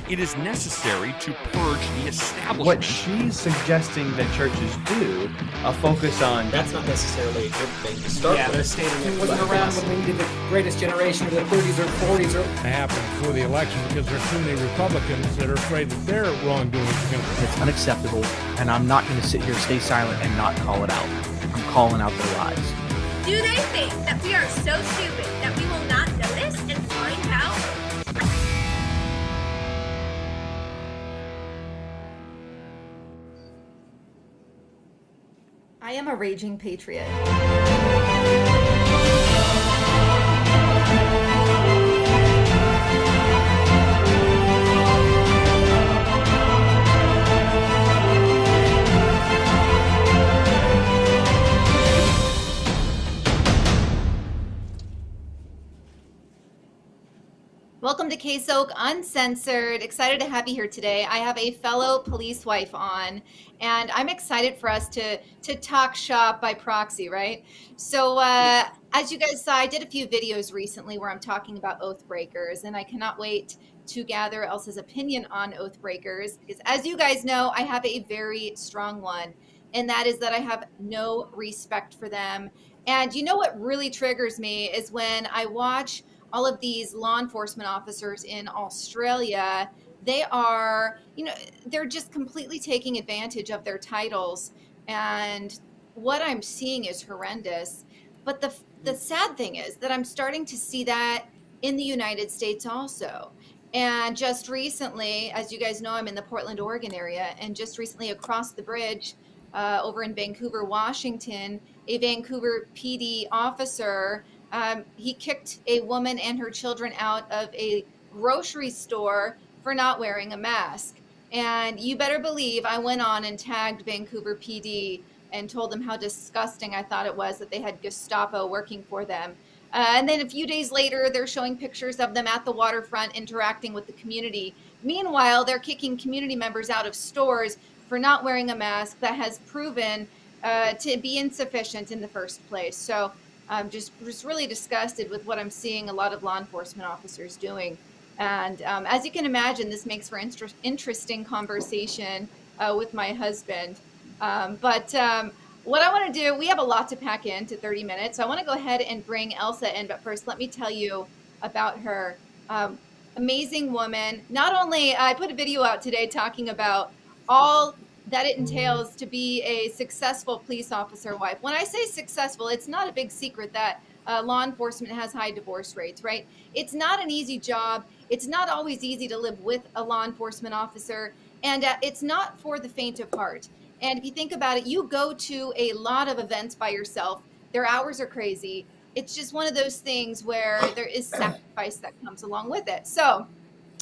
it is necessary to purge the establishment. What she's suggesting that churches do, a focus on... That's not necessarily a good thing to start with. They're stating it wasn't around when we needed the greatest generation of the 30s or 40s or... It happened before the election because there are too many Republicans that are afraid that their wrongdoing is going to... It's unacceptable, and I'm not going to sit here, stay silent, and not call it out. I'm calling out their lies. Do they think that we are so stupid that we will not notice and find out? I am a raging patriot. Welcome to KSok Uncensored. Excited to have you here today. I have a fellow police wife on, and I'm excited for us to talk shop by proxy, right? So as you guys saw, I did a few videos recently where I'm talking about oath breakers, and I cannot wait to gather Elsa's opinion on oath breakers, because as you guys know, I have a very strong one, and that is that I have no respect for them. And you know what really triggers me is when I watch all of these law enforcement officers in Australia. They are, they're just completely taking advantage of their titles. And what I'm seeing is horrendous. But the sad thing is that I'm starting to see that in the United States also. And just recently, as you guys know, I'm in the Portland, Oregon area. And just recently across the bridge over in Vancouver, Washington, a Vancouver PD officer, he kicked a woman and her children out of a grocery store for not wearing a mask. And you better believe I went on and tagged Vancouver PD and told them how disgusting I thought it was that they had Gestapo working for them. And then a few days later, they're showing pictures of them at the waterfront interacting with the community. Meanwhile, they're kicking community members out of stores for not wearing a mask that has proven to be insufficient in the first place. So I'm just really disgusted with what I'm seeing a lot of law enforcement officers doing. And as you can imagine, this makes for interesting conversation with my husband. But what I want to do, we have a lot to pack into 30 minutes. So I want to go ahead and bring Elsa in. But first, let me tell you about her. Amazing woman. Not only, I put a video out today talking about all that it entails to be a successful police officer wife. When I say successful, it's not a big secret that law enforcement has high divorce rates, right? It's not an easy job. It's not always easy to live with a law enforcement officer, and it's not for the faint of heart. And if you think about it, you go to a lot of events by yourself. Their hours are crazy. It's just one of those things where there is sacrifice that comes along with it. So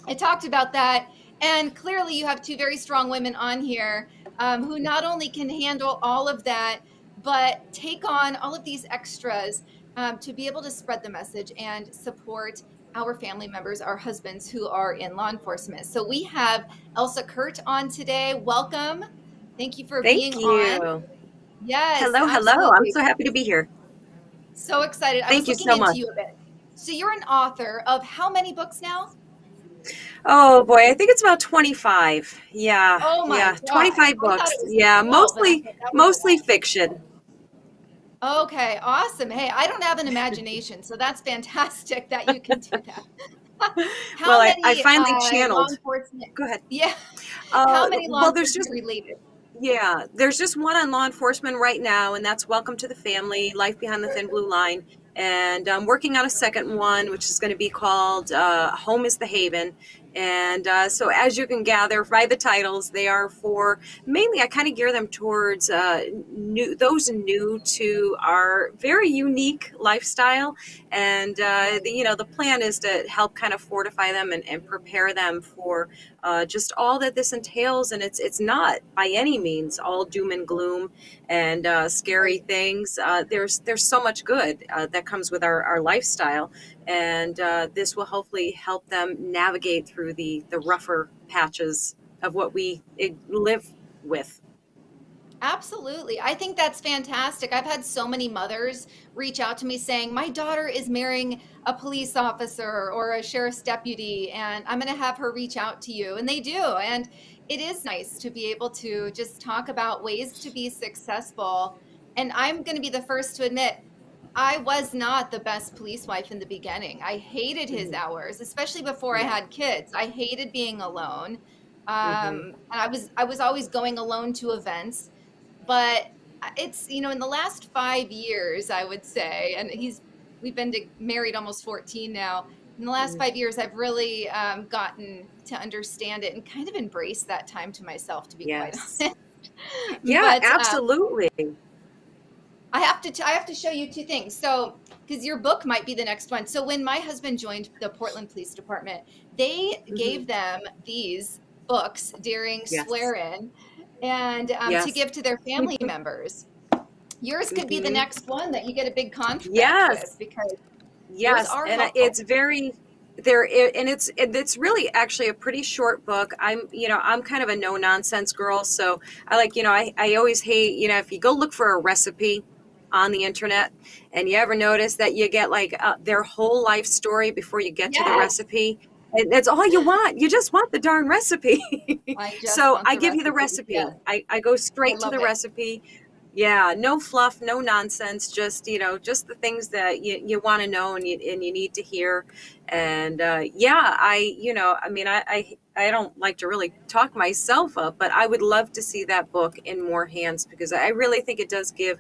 I talked about that. And clearly you have two very strong women on here who not only can handle all of that, but take on all of these extras to be able to spread the message and support our family members, our husbands who are in law enforcement. So we have Elsa Kurt on today. Welcome. Thank you for being on. Yes. Hello. I'm so happy to be here. So excited. Thank you so much. You a bit. So you're an author of how many books now? Oh boy, I think it's about 25. Yeah. Oh my God. 25 books. Yeah, mostly fiction. Okay, awesome. Hey, I don't have an imagination, so that's fantastic that you can do that. Well, I finally channeled. Go ahead. Yeah. How many law enforcement related? Yeah, there's just one on law enforcement right now, and that's Welcome to the Family, Life Behind the Thin Blue Line. And I'm working on a second one, which is going to be called Home is the Haven. And so as you can gather by the titles, they are for mainly, I kind of gear them towards those new to our very unique lifestyle. And, the plan is to help kind of fortify them and prepare them for just all that this entails. And it's not by any means all doom and gloom and scary things. There's so much good that comes with our lifestyle. And this will hopefully help them navigate through the rougher patches of what we live with. Absolutely. I think that's fantastic. I've had so many mothers reach out to me saying, my daughter is marrying a police officer or a sheriff's deputy, and I'm going to have her reach out to you. And they do. And it is nice to be able to just talk about ways to be successful. And I'm going to be the first to admit, I was not the best police wife in the beginning. I hated his hours, especially before I had kids. I hated being alone. And I was always going alone to events. But it's, in the last 5 years, I would say, and we've been married almost 14 now. In the last 5 years, I've really gotten to understand it and kind of embrace that time to myself, to be quite honest. Yeah, absolutely. I have to show you two things. So, because your book might be the next one. So when my husband joined the Portland Police Department, they gave them these books during swear-in and to give to their family members. Yours could be the next one that you get a big contract with, because and it's very there, and it's really actually a pretty short book. I'm kind of a no nonsense girl, so I always hate, if you go look for a recipe on the internet and you ever notice that you get their whole life story before you get to the recipe. That's all you want. You just want the darn recipe. So I give you the recipe. Yeah. I go straight to the recipe. Yeah, no fluff, no nonsense. Just just the things that you want to know and you need to hear. And I don't like to really talk myself up, but I would love to see that book in more hands, because I really think it does give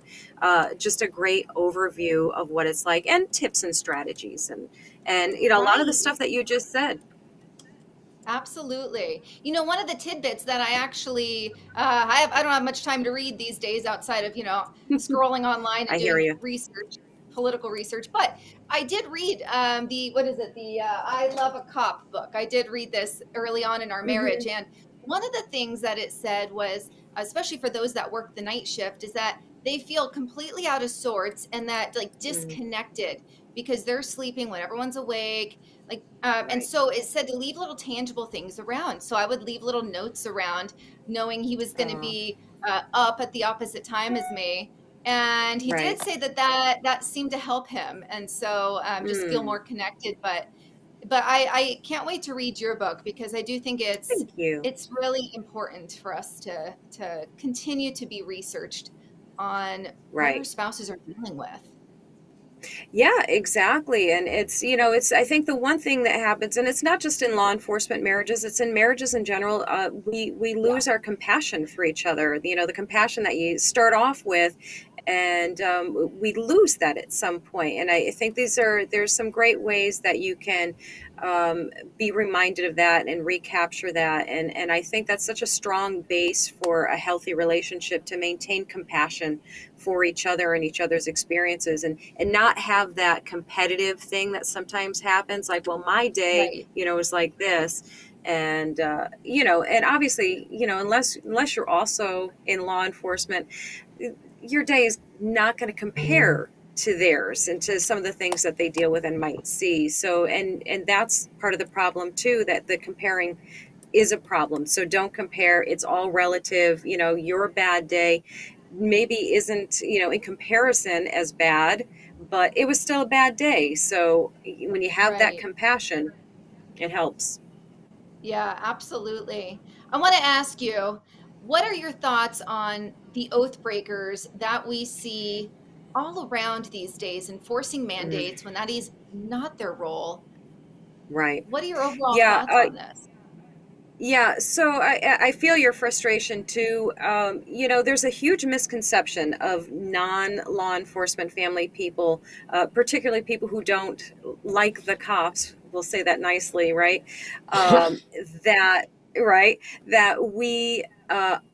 just a great overview of what it's like, and tips and strategies, and a lot of the stuff that you just said. Absolutely. One of the tidbits that I actually, I don't have much time to read these days outside of, scrolling online and doing research, political research. But I did read the I Love a Cop book. I did read this early on in our marriage. And one of the things that it said was, especially for those that work the night shift, is that they feel completely out of sorts and that disconnected because they're sleeping when everyone's awake. And so it said to leave little tangible things around. So I would leave little notes around, knowing he was going to be up at the opposite time as me. And he did say that seemed to help him. And so just feel more connected. But I can't wait to read your book, because I do think it's really important for us to continue to be researched on what our spouses are dealing with. Yeah, exactly. And it's I think the one thing that happens, and it's not just in law enforcement marriages, it's in marriages in general, we lose our compassion for each other, the compassion that you start off with, and we lose that at some point. And I think there's some great ways that you can be reminded of that and recapture that. And I think that's such a strong base for a healthy relationship, to maintain compassion for each other and each other's experiences, and not have that competitive thing that sometimes happens. Like, well, my day, is like this. And, and obviously, unless you're also in law enforcement, your day is not going to compare to theirs and to some of the things that they deal with and might see. So, and that's part of the problem too, that the comparing is a problem. So don't compare. It's all relative. Your bad day maybe isn't, in comparison as bad, but it was still a bad day. So when you have that compassion, it helps. Yeah, absolutely. I want to ask you, what are your thoughts on the oath breakers that we see all around these days, enforcing mandates when that is not their role? Right. What are your overall thoughts on this? Yeah, so I feel your frustration too. There's a huge misconception of non-law enforcement family people, particularly people who don't like the cops. We'll say that nicely, right? That we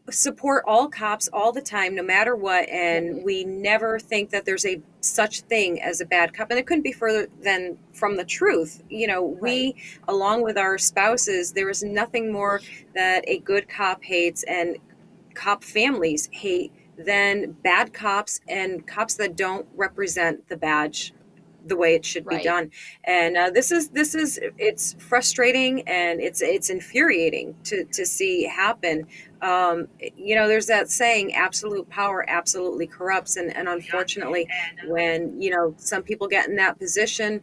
support all cops all the time, no matter what, and we never think that there's a such thing as a bad cop. And it couldn't be further than from the truth. We, along with our spouses, there is nothing more that a good cop hates and cop families hate than bad cops and cops that don't represent the badge the way it should be Right. done. And this is it's frustrating, and it's infuriating to see happen. There's that saying, absolute power absolutely corrupts. And unfortunately, when, some people get in that position,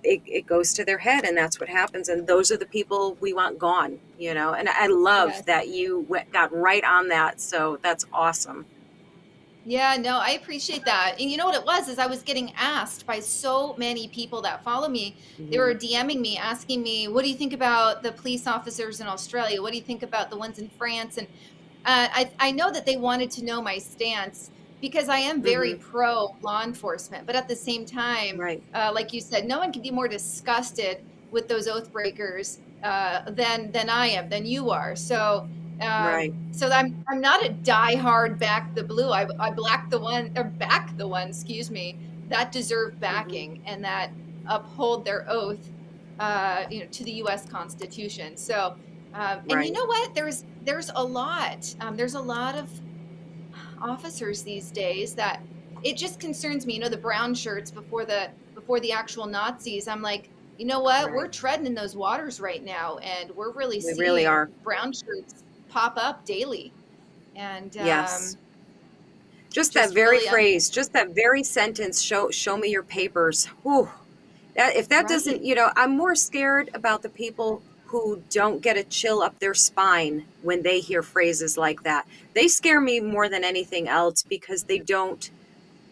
it goes to their head, and that's what happens. And those are the people we want gone, and I love Yes. that you got right on that. So that's awesome. Yeah, no, I appreciate that. And you know what it was is I was getting asked by so many people that follow me. They were DMing me, asking me, "What do you think about the police officers in Australia? What do you think about the ones in France?" And I know that they wanted to know my stance because I am very pro law enforcement, but at the same time, Right. like you said, no one can be more disgusted with those oath breakers than I am, than you are. So. Right. So I'm not a diehard back the blue. I black the one or back the one, excuse me, that deserve backing and that uphold their oath, to the U.S. Constitution. So, and you know what? There's a lot. There's a lot of officers these days that it just concerns me. The brown shirts before the actual Nazis. I'm like, you know what? Right. We're treading in those waters right now, and we're really We seeing really are. brown shirts pop up daily. And Yes. Just that very really phrase, just that very sentence, show me your papers. Whew. If that doesn't, I'm more scared about the people who don't get a chill up their spine when they hear phrases like that. They scare me more than anything else because they don't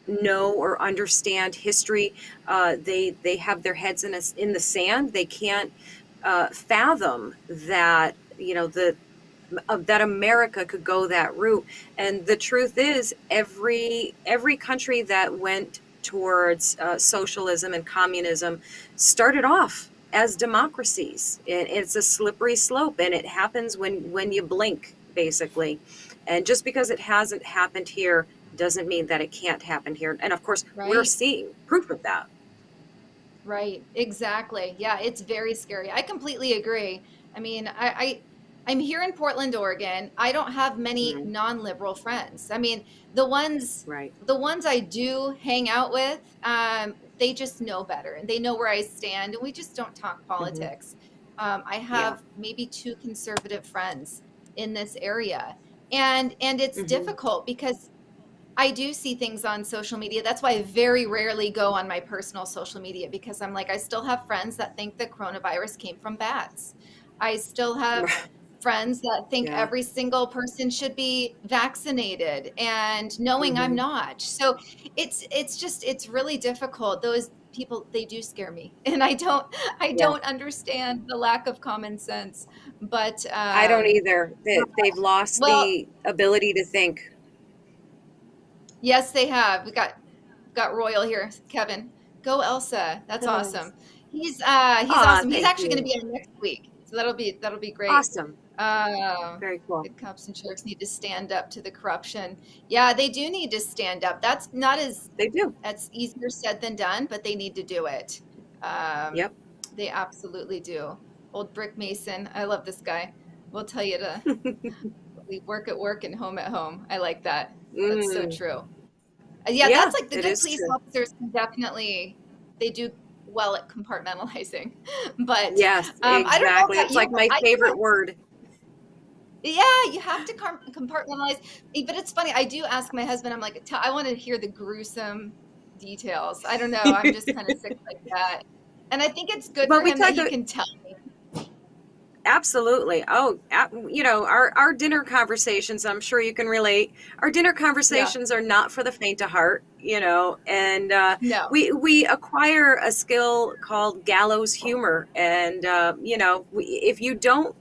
know or understand history. They have their heads in the sand. They can't fathom that, that America could go that route. And the truth is, every country that went towards socialism and communism started off as democracies. It's a slippery slope, and it happens when you blink, basically. And just because it hasn't happened here doesn't mean that it can't happen here. And of course, we're seeing proof of that. Right. Exactly. Yeah, it's very scary. I completely agree. I mean, I'm here in Portland, Oregon. I don't have many non-liberal friends. I mean, the ones I do hang out with, they just know better and they know where I stand, and we just don't talk politics. I have maybe 2 conservative friends in this area, and it's difficult because I do see things on social media. That's why I very rarely go on my personal social media, because I'm like, I still have friends that think the coronavirus came from bats. I still have friends that think every single person should be vaccinated, and knowing I'm not. So it's really difficult. Those people, they do scare me, and I don't understand the lack of common sense. But I don't either. They've lost the ability to think. Yes, they have. We got Royal here, Kevin. Go Elsa. That's awesome. He's awesome. He's actually going to be on next week, so that'll be great. Awesome. Very cool. Good cops and sharks need to stand up to the corruption. Yeah, they do need to stand up. That's not as they do. That's easier said than done, but they need to do it. Yep. They absolutely do. Old Brick Mason. I love this guy. We'll tell you to work at work and home at home. I like that. That's so true. Yeah, that's like the good police officers can definitely, they do well at compartmentalizing. But yes, exactly. It's like my favorite word. Yeah, you have to compartmentalize. But it's funny. I do ask my husband, I'm like, I want to hear the gruesome details. I don't know. I'm just kind of sick like that. And I think it's good for him that he can tell me. Absolutely. Oh, our dinner conversations, I'm sure you can relate. Our dinner conversations are not for the faint of heart, and no. we acquire a skill called gallows humor. And, if you don't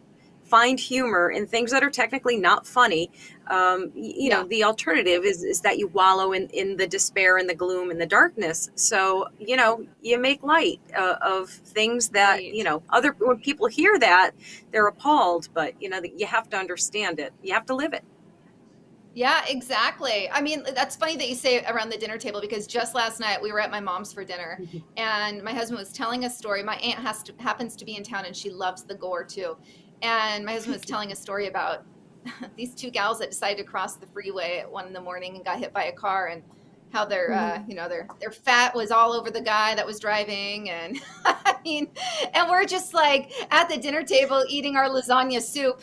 find humor in things that are technically not funny, the alternative is that you wallow in the despair and the gloom and the darkness. So, you make light of things that, when people hear that, they're appalled, but, you have to understand it. You have to live it. Yeah, exactly. I mean, that's funny that you say around the dinner table, because just last night we were at my mom's for dinner, and my husband was telling a story. My aunt happens to be in town, and she loves the gore too. And my husband was telling a story about these 2 gals that decided to cross the freeway at 1 a.m. and got hit by a car and how their their fat was all over the guy that was driving, and I mean, and we're just like at the dinner table eating our lasagna soup,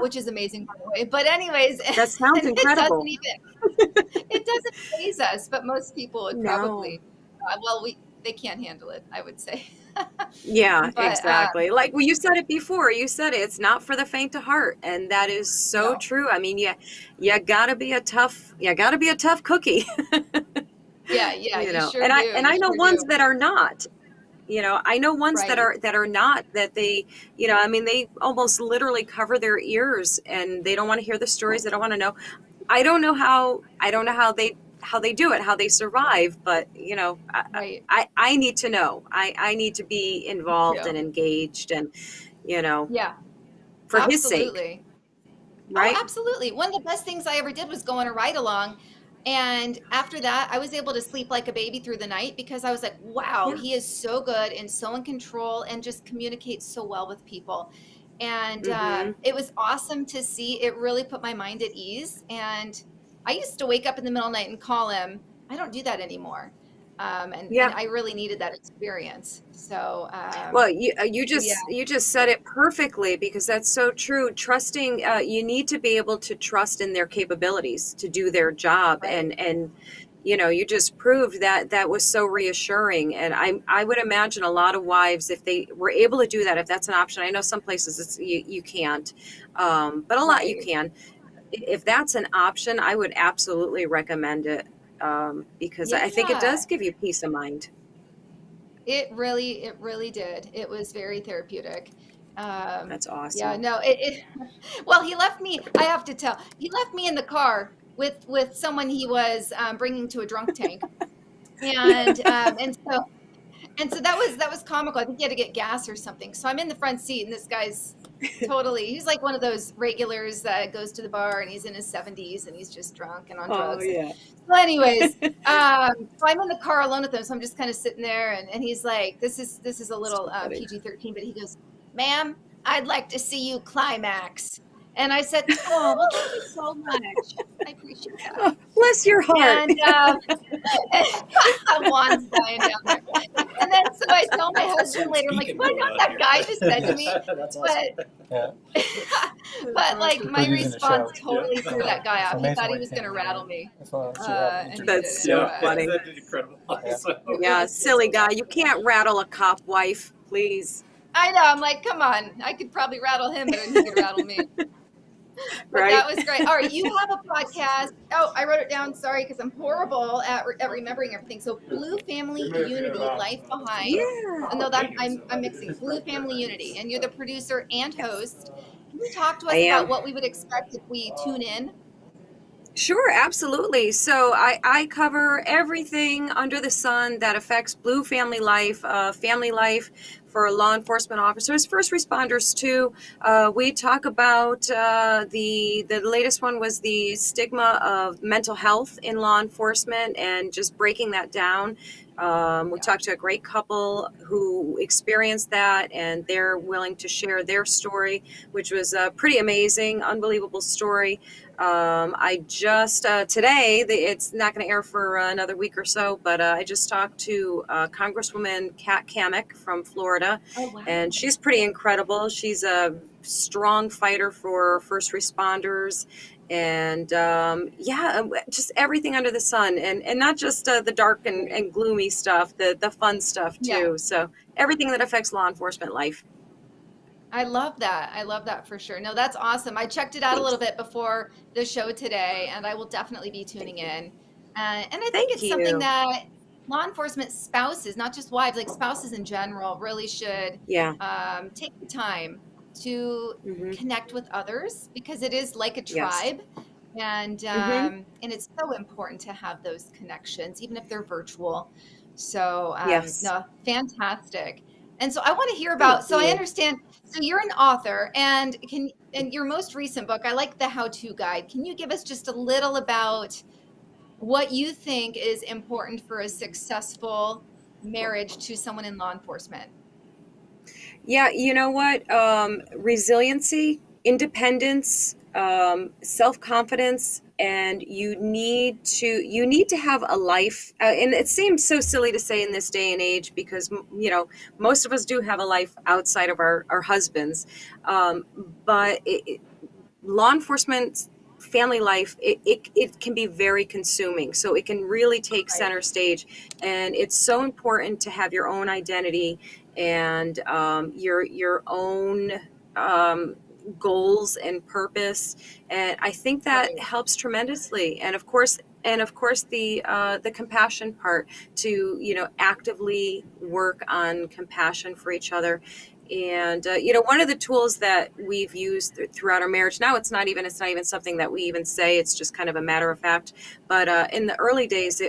which is amazing, by the way. But anyways, that sounds incredible. It doesn't faze us, but most people would probably. They can't handle it, I would say. Yeah, but, exactly. Like you said it before. You said it's not for the faint of heart, and that is so true. I mean, you gotta be a tough cookie. Yeah, you know. Sure and I know ones do. that are not. You know, I know ones that are not, that they, you know, I mean, they almost literally cover their ears and they don't want to hear the stories. They don't want to know. I don't know how they do it, how they survive, but you know, I need to know. I need to be involved and engaged, and you know, for his sake, right? Oh, absolutely. One of the best things I ever did was go on a ride along, and after that, I was able to sleep like a baby through the night because I was like, wow, he is so good and so in control and just communicates so well with people. And it was awesome to see. It really put my mind at ease. And I used to wake up in the middle of the night and call him. I don't do that anymore. And I really needed that experience. So, well, you just said it perfectly, because that's so true. Trusting, you need to be able to trust in their capabilities to do their job. And, you know, you just proved that was so reassuring. And I would imagine a lot of wives, if they were able to do that, if that's an option. I know some places you can't, but a lot you can. If that's an option, I would absolutely recommend it, because I think it does give you peace of mind. It really did. It was very therapeutic. That's awesome. Yeah, no, well, he left me, I have to tell, he left me in the car with someone he was bringing to a drunk tank. And so that was comical. I think he had to get gas or something. So I'm in the front seat, and this guy's he's like one of those regulars that goes to the bar, and he's in his 70s and he's just drunk and on drugs. Yeah. So anyways, so I'm in the car alone with him, so I'm just kind of sitting there, and he's like, this is a little PG-13, but he goes, "Ma'am, I'd like to see you climax." And I said, "Oh, well, thank you so much. I appreciate that." Oh, bless your heart. And Juan's dying down there. And then so I tell my husband later, I'm like, "What that guy just said to me?" That's awesome. But like my response totally threw that guy off. He thought he was going to rattle me. That's so funny. That's incredible. Yeah, silly guy. You can't rattle a cop wife, please. I know. I'm like, come on. I could probably rattle him better than he could rattle me. But that was great. All right, you have a podcast. Oh, I wrote it down. Sorry, because I'm horrible at remembering everything. So, Blue Family Unity, Life Behind. Yeah. No, that I'm mixing. Blue Family Unity, and you're the producer and host. Can you talk to us about what we would expect if we tune in? Sure, absolutely. So I cover everything under the sun that affects Blue family life for law enforcement officers, first responders too. We talk about the latest one was the stigma of mental health in law enforcement and just breaking that down. We talked to a great couple who experienced that, and they're willing to share their story, which was a pretty amazing, unbelievable story. I just, today, it's not going to air for another week or so, but I just talked to Congresswoman Kat Kammack from Florida, and she's pretty incredible. She's a strong fighter for first responders, and just everything under the sun, and not just the dark and gloomy stuff, the fun stuff too. So everything that affects law enforcement life. I love that. I love that for sure. No, that's awesome. I checked it out a little bit before the show today, and I will definitely be tuning in. And I think it's something that law enforcement spouses, not just wives, like spouses in general, really should take the time to connect with others, because it is like a tribe. And it's so important to have those connections, even if they're virtual. So, no, fantastic. And so I want to hear about, so I understand, so you're an author, and your most recent book, I like the how-to guide. Can you give us just a little about what you think is important for a successful marriage to someone in law enforcement? Yeah, you know what? Resiliency, independence, self-confidence, and you need to have a life. And it seems so silly to say in this day and age, because most of us do have a life outside of our husbands, but law enforcement family life, it can be very consuming, so it can really take center stage, and it's so important to have your own identity and your own goals and purpose, and I think that helps tremendously. And of course the compassion part, to actively work on compassion for each other. And one of the tools that we've used throughout our marriage, now it's not even something that we even say, it's just kind of a matter of fact, but in the early days,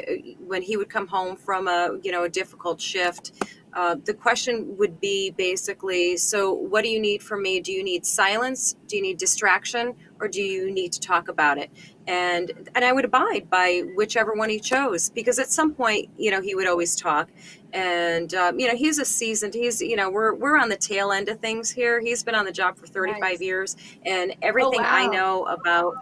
when he would come home from a difficult shift, the question would be basically, so what do you need from me? Do you need silence? Do you need distraction? Or do you need to talk about it? And I would abide by whichever one he chose, because at some point, he would always talk. And, he's we're on the tail end of things here. He's been on the job for 35 years, and everything I know about,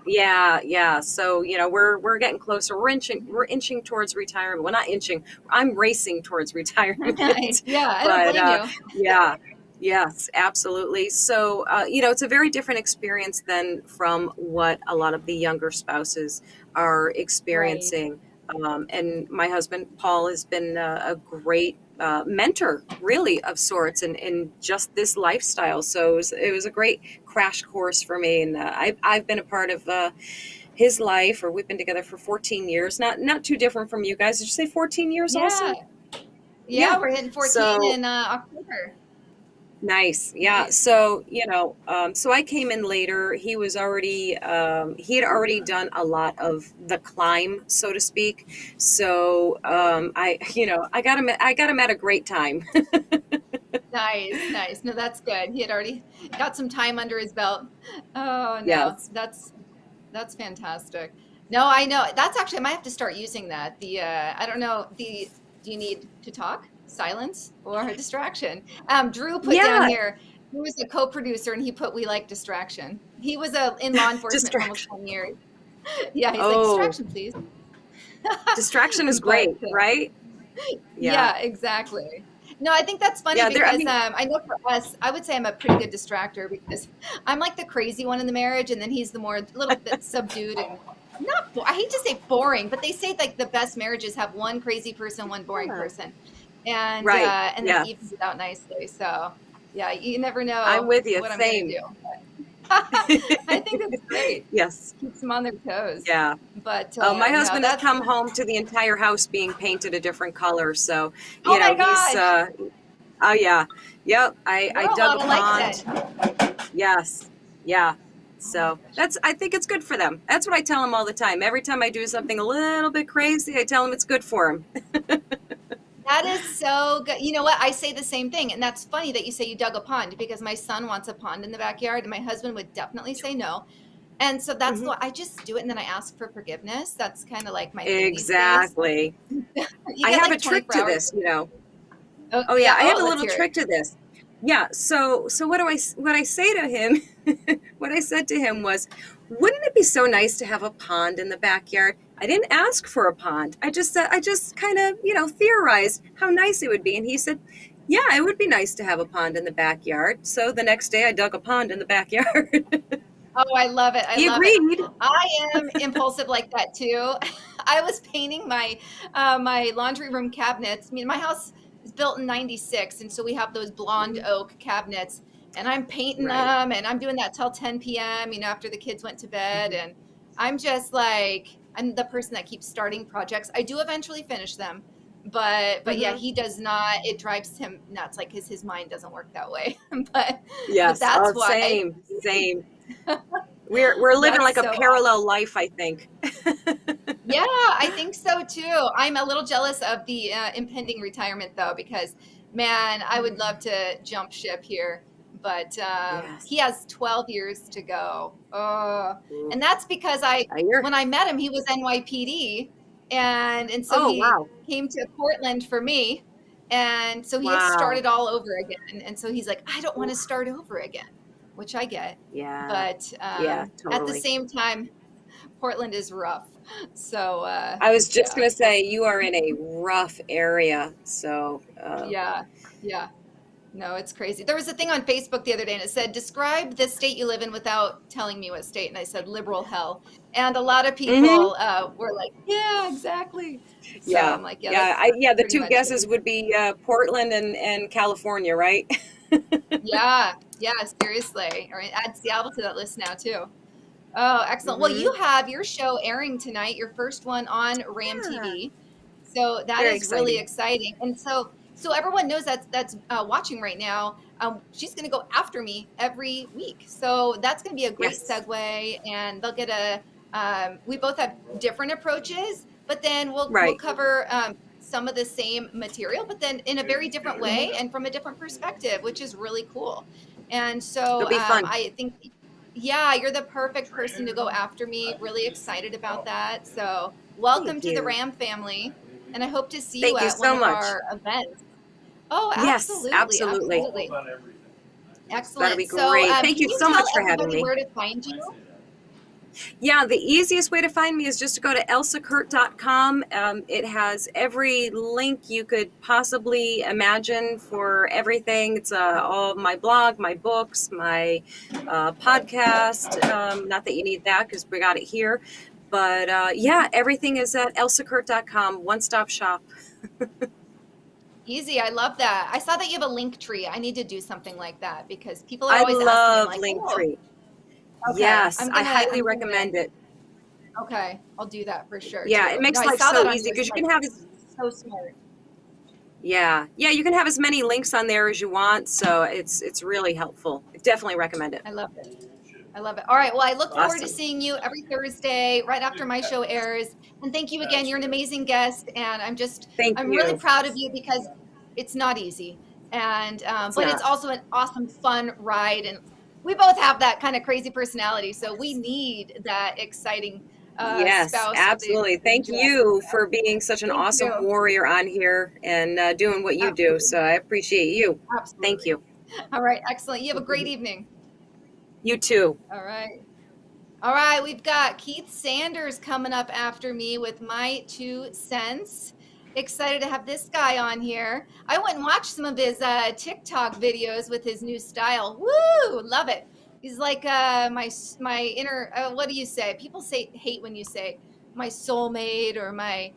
So, we're getting closer. We're inching towards retirement. Well, not inching. I'm racing towards retirement. Yeah, I don't blame you. Yeah. Yes, absolutely. So, it's a very different experience than from what a lot of the younger spouses are experiencing. And my husband, Paul, has been a great mentor, really, of sorts, in just this lifestyle. So it was a great crash course for me. And I've been a part of his life, or we've been together for 14 years. Not too different from you guys. Did you say 14 years also? Yeah, we're hitting 14 in October. Nice. Yeah. So, so I came in later. He was already, he had already done a lot of the climb, so to speak. So, I got him at a great time. Nice. No, that's good. He had already got some time under his belt. Oh, no, yes. That's fantastic. No, I know. That's actually, I might have to start using that. I don't know, do you need to talk? Silence or a distraction? Drew put down here, he was a co-producer, and he put, we like distraction. He was in law enforcement for almost 10 years. Yeah, he's like, distraction, please. Distraction is great, right? Yeah, exactly. No, I think that's funny because I know for us, I would say I'm a pretty good distractor, because I'm like the crazy one in the marriage, and then he's the a little bit subdued and I hate to say boring, but they say like the best marriages have one crazy person, one boring person. And and then evens it out nicely. So yeah, you never know. I'm with you. What Same. I'm gonna do. I think that's great. Yes, keeps them on their toes. Yeah. But my husband has come home to the entire house being painted a different color. So my gosh. he's. Oh yeah. Yep. I dug a pond. Like yes. Yeah. So I think it's good for them. That's what I tell them all the time. Every time I do something a little bit crazy, I tell them it's good for them. That is so good. You know what? I say the same thing. And that's funny that you say you dug a pond, because my son wants a pond in the backyard, and my husband would definitely say no. And so that's why I just do it, and then I ask for forgiveness. That's kind of like my thing. Exactly. I have a trick to this, Oh yeah, I have a little trick to this. Yeah. So what I say to him, what I said to him was, wouldn't it be so nice to have a pond in the backyard? I didn't ask for a pond. I just kind of, theorized how nice it would be. And he said, yeah, it would be nice to have a pond in the backyard. So the next day I dug a pond in the backyard. Oh, I love it. He agreed. I am impulsive like that too. I was painting my my laundry room cabinets. I mean, my house is built in '96, and so we have those blonde oak cabinets. And I'm painting them, and I'm doing that till 10 p.m., after the kids went to bed. And I'm just like, I'm the person that keeps starting projects. I do eventually finish them, but yeah, he does not. It drives him nuts, like, his mind doesn't work that way. but that's why. Same. We're living like a parallel life, I think. Yeah, I think so too. I'm a little jealous of the impending retirement, though, because man, I would love to jump ship here. But he has 12 years to go. And that's because when I met him, he was NYPD. And so he came to Portland for me. And so he had started all over again. And so he's like, I don't want to start over again. which I get. Yeah. But Yeah, at the totally. same time, Portland is rough. So I was just going to say, you are in a rough area. So, yeah. No, it's crazy. There was a thing on Facebook the other day and it said, describe the state you live in without telling me what state. And I said, liberal hell. And a lot of people were like, yeah, exactly. So yeah. I'm like, The pretty two much guesses it. would be Portland and California, right? Yeah, seriously. All right, add Seattle to that list now too. Oh, excellent. Well, you have your show airing tonight, your first one on Ram TV. So that Very is really exciting. exciting. And so everyone knows that's watching right now. She's going to go after me every week. So that's going to be a great segue, and they'll get we both have different approaches, but then we'll cover some of the same material, but then in a very different way and from a different perspective, which is really cool. And so It'll be fun. I think, yeah, you're the perfect person to go after me. Really excited about that. So welcome to the Ram family. And I hope to see you at one of our events. Oh, absolutely. Yes, absolutely. Excellent. That'll be great. Thank you so much for having me. Where to find you? Yeah, the easiest way to find me is just to go to elsakurt.com. It has every link you could possibly imagine for everything. It's all my blog, my books, my podcast. Not that you need that because we got it here. But yeah, everything is at elsakurt.com. One-stop shop. Easy. I love that. I saw that you have a link tree. I need to do something like that because people are always asking me, like, Linktree. Okay, yes, I highly recommend it. Okay, I'll do that for sure. Yeah, too. it makes life so easy because you can have so smart. Yeah, you can have as many links on there as you want, so it's really helpful. I definitely recommend it. I love it. All right, well, I look forward to seeing you every Thursday right after my show airs. And thank you again. You're an amazing guest, and I'm really proud of you because it's not easy, and but it's also an awesome, fun ride, and we both have that kind of crazy personality, so we need that exciting yes, spouse. Absolutely. Thank you for being such an awesome warrior on here and doing what you do. So I appreciate you. Absolutely. Thank you. All right, excellent. You have a great evening. You too. All right. We've got Keith Sanders coming up after me with My 2 Cents. Excited to have this guy on here. I went and watched some of his TikTok videos with his new style. Woo! Love it. He's like my inner, what do you say? People hate when you say my soulmate or my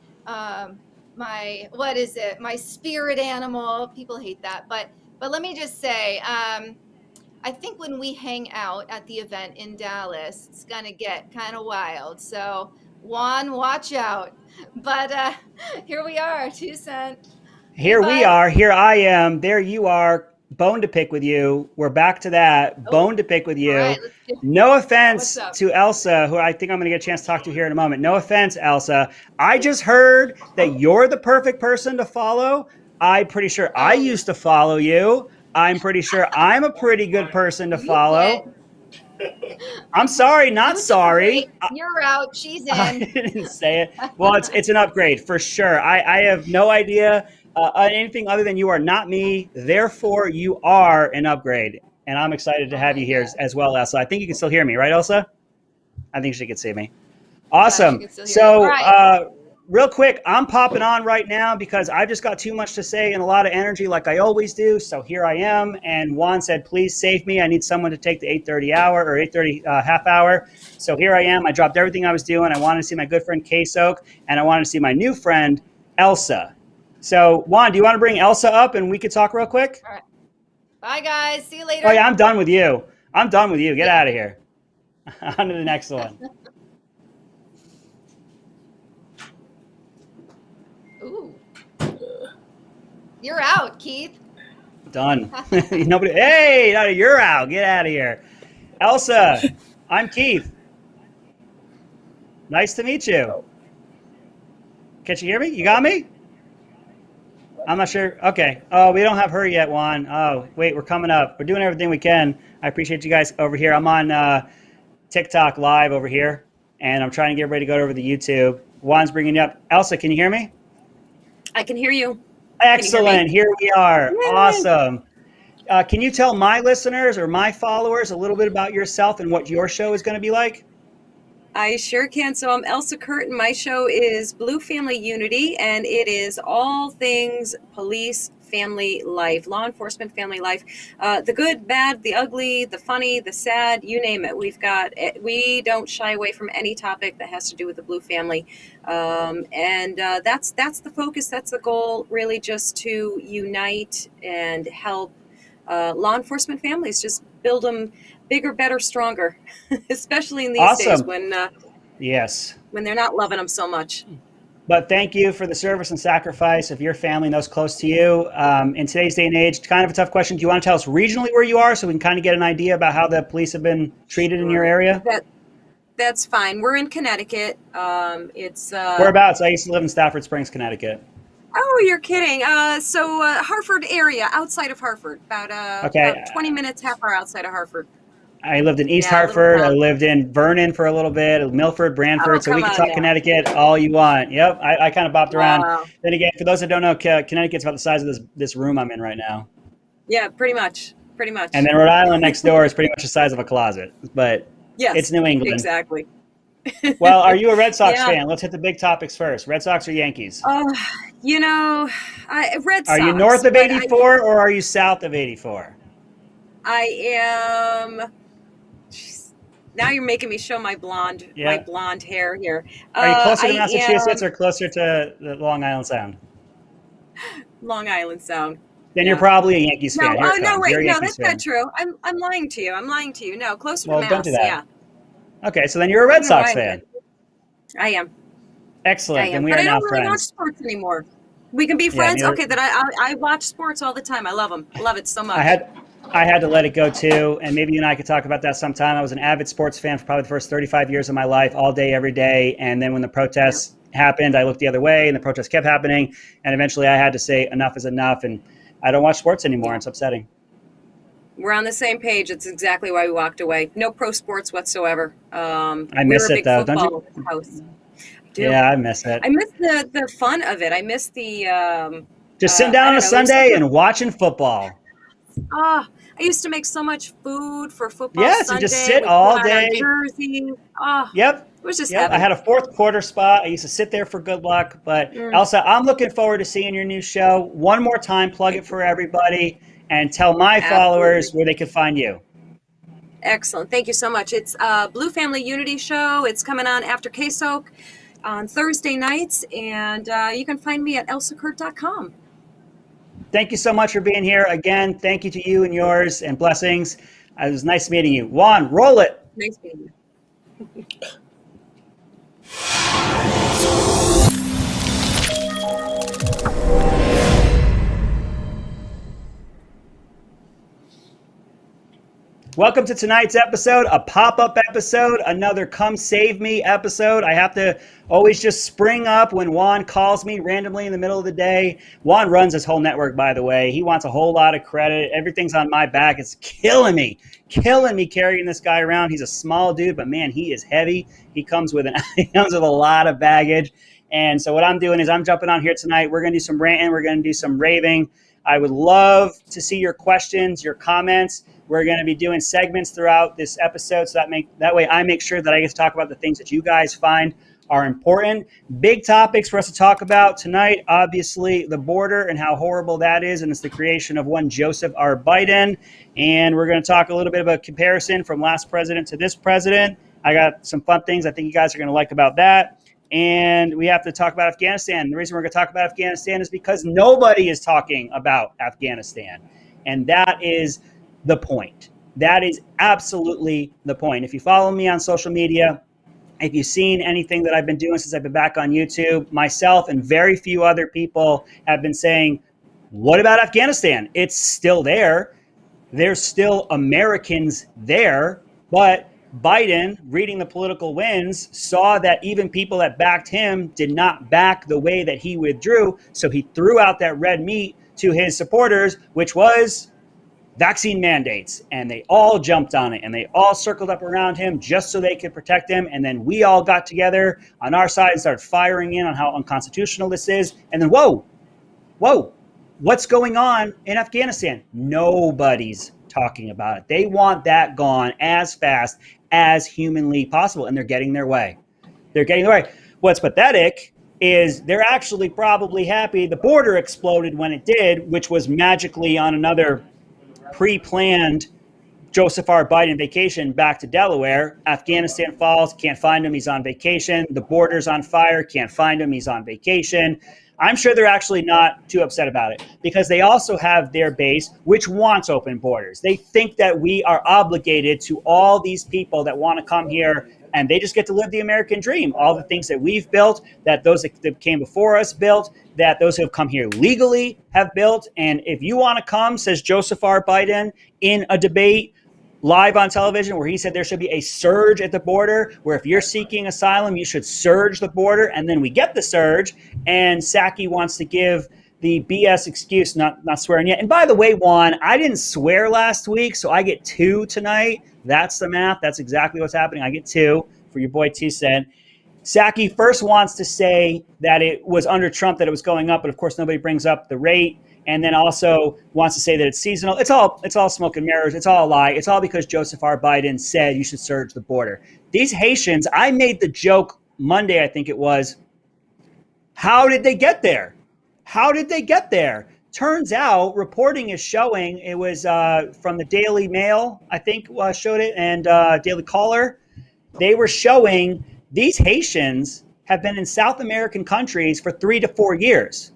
what is it? My spirit animal. People hate that. But let me just say, I think when we hang out at the event in Dallas, it's going to get kind of wild. So, Juan, watch out. But here we are, 2 Cent. Here we are. Here I am. There you are. Bone to pick with you. We're back to that. Bone to pick with you. Right, no offense to Elsa, who I think I'm going to get a chance to talk to here in a moment. No offense, Elsa. I just heard that you're the perfect person to follow. I'm pretty sure I used to follow you. I'm pretty sure I'm a pretty good person to follow. I'm sorry, not sorry. You're out. She's in. I didn't say it. Well, it's an upgrade for sure. I have no idea anything other than you are not me. Therefore, you are an upgrade. And I'm excited to have you here as well, Elsa. I think you can still hear me, right, Elsa? I think she can see me. Awesome. So, real quick, I'm popping on right now because I've just got too much to say and a lot of energy like I always do. So here I am. And Juan said, please save me. I need someone to take the 8:30 hour or 8:30 half hour. So here I am. I dropped everything I was doing. I wanted to see my good friend KSok, and I wanted to see my new friend, Elsa. So Juan, do you want to bring Elsa up and we could talk real quick? All right. Bye, guys. See you later. Oh, yeah, I'm done with you. I'm done with you. Get out of here. On to the next one. Ooh. You're out, Keith. Done. Nobody. Hey, you're out. Get out of here. Elsa, I'm Keith. Nice to meet you. Can you hear me? You got me? I'm not sure. Okay. Oh, we don't have her yet, Juan. Oh, wait, we're coming up. We're doing everything we can. I appreciate you guys over here. I'm on TikTok live over here, and I'm trying to get everybody to go over to YouTube. Juan's bringing you up. Elsa, can you hear me? I can hear you. Excellent. Here we are. Yay. Awesome. can you tell my listeners or my followers a little bit about yourself and what your show is going to be like? I sure can. So I'm Elsa Kurt, and my show is Blue Family Unity, and it is all things police, family life, law enforcement, family life, the good, bad, the ugly, the funny, the sad, you name it. We don't shy away from any topic that has to do with the Blue family. And that's the focus. That's the goal, really, just to unite and help law enforcement families, just build them bigger, better, stronger, especially in these days when when they're not loving them so much. But thank you for the service and sacrifice of your family and those close to you. In today's day and age, kind of a tough question. Do you want to tell us regionally where you are so we can kind of get an idea about how the police have been treated in your area? That's fine. We're in Connecticut. It's whereabouts? I used to live in Stafford Springs, Connecticut. Oh, you're kidding. So Hartford area, outside of Hartford, about 20 minutes, half hour outside of Hartford. I lived in East Hartford. I lived in Vernon for a little bit, Milford, Brantford. So we can talk Connecticut all you want. Yep. I kind of bopped around. Then again, for those that don't know, Connecticut's about the size of this room I'm in right now. Yeah, pretty much. And then Rhode Island next door is pretty much the size of a closet. But yes, it's New England. Exactly. Well, are you a Red Sox fan? Let's hit the big topics first. Red Sox or Yankees? Red Sox. Are you north of 84 or are you south of 84? I am. Now you're making me show my blonde hair here. Are you closer to Massachusetts or closer to the Long Island Sound? Long Island Sound. Then you're probably a Yankees fan. That's not true. I'm lying to you. No, closer to Mass. Don't do that. Yeah. Okay, so then you're a Red Sox fan. I am. Excellent. Then we but are I now don't really friends. watch sports anymore. We can be friends. Okay, then I watch sports all the time. I love them. I love it so much. I had to let it go too, and maybe you and I could talk about that sometime. I was an avid sports fan for probably the first 35 years of my life, all day, every day. And then when the protests happened, I looked the other way, and the protests kept happening. And eventually I had to say enough is enough, and I don't watch sports anymore. It's upsetting. We're on the same page. It's exactly why we walked away. No pro sports whatsoever. I miss it, though. Don't you? House. Yeah, I miss it. I miss the fun of it. I miss the just sitting down on a Sunday and watching football. I used to make so much food for football. Yes, Sunday. You just sit all day. Jerseys. Yep. It was just heaven. I had a fourth quarter spot. I used to sit there for good luck. But Elsa, I'm looking forward to seeing your new show. One more time, plug it for everybody and tell my followers where they can find you. Excellent. Thank you so much. It's Blue Family Unity Show. It's coming on after KSok on Thursday nights. And you can find me at elsakurt.com. Thank you so much for being here. Again, thank you to you and yours, and blessings. It was nice meeting you. Juan, roll it. Nice meeting you. Welcome to tonight's episode, a pop-up episode, another Come Save Me episode. I have to always just spring up when Juan calls me randomly in the middle of the day. Juan runs this whole network, by the way. He wants a whole lot of credit. Everything's on my back. It's killing me carrying this guy around. He's a small dude, but man, he is heavy. He comes with a lot of baggage. And so what I'm doing is I'm jumping on here tonight. We're going to do some ranting. We're going to do some raving. I would love to see your questions, your comments. We're going to be doing segments throughout this episode, so that way I make sure that I get to talk about the things that you guys find are important. Big topics for us to talk about tonight, obviously the border and how horrible that is, and it's the creation of one Joseph R. Biden. And we're going to talk a little bit of a comparison from last president to this president. I got some fun things I think you guys are going to like about that. And we have to talk about Afghanistan. The reason we're going to talk about Afghanistan is because nobody is talking about Afghanistan. And that is the point. That is absolutely the point. If you follow me on social media, if you've seen anything that I've been doing since I've been back on YouTube, myself and very few other people have been saying, what about Afghanistan? It's still there. There's still Americans there. But Biden, reading the political winds, saw that even people that backed him did not back the way that he withdrew. So he threw out that red meat to his supporters, which was vaccine mandates, and they all jumped on it, and they all circled up around him just so they could protect him. And then we all got together on our side and started firing in on how unconstitutional this is. And then, whoa, what's going on in Afghanistan? Nobody's talking about it. They want that gone as fast as humanly possible, and they're getting their way. They're getting their way. What's pathetic is they're actually probably happy the border exploded when it did, which was magically on another pre-planned Joseph R. Biden vacation back to Delaware. Afghanistan falls, can't find him, he's on vacation. The border's on fire, can't find him, he's on vacation. I'm sure they're actually not too upset about it because they also have their base, which wants open borders. They think that we are obligated to all these people that want to come here, and they just get to live the American dream. All the things that we've built, that those that came before us built, that those who have come here legally have built. And if you want to come, says Joseph R. Biden in a debate live on television where he said there should be a surge at the border, where if you're seeking asylum, you should surge the border, and then we get the surge. And Psaki wants to give the BS excuse, not swearing yet. And by the way, Juan, I didn't swear last week, so I get 2 tonight. That's the math. That's exactly what's happening. I get 2 for your boy 2 Cent. Psaki first wants to say that it was under Trump that it was going up, but of course nobody brings up the rate. And then also wants to say that it's seasonal. It's all smoke and mirrors. It's all a lie. It's all because Joseph R. Biden said you should surge the border. These Haitians, I made the joke Monday, I think it was, how did they get there? How did they get there? Turns out, reporting is showing, it was from the Daily Mail, I think showed it, and Daily Caller. They were showing these Haitians have been in South American countries for 3 to 4 years.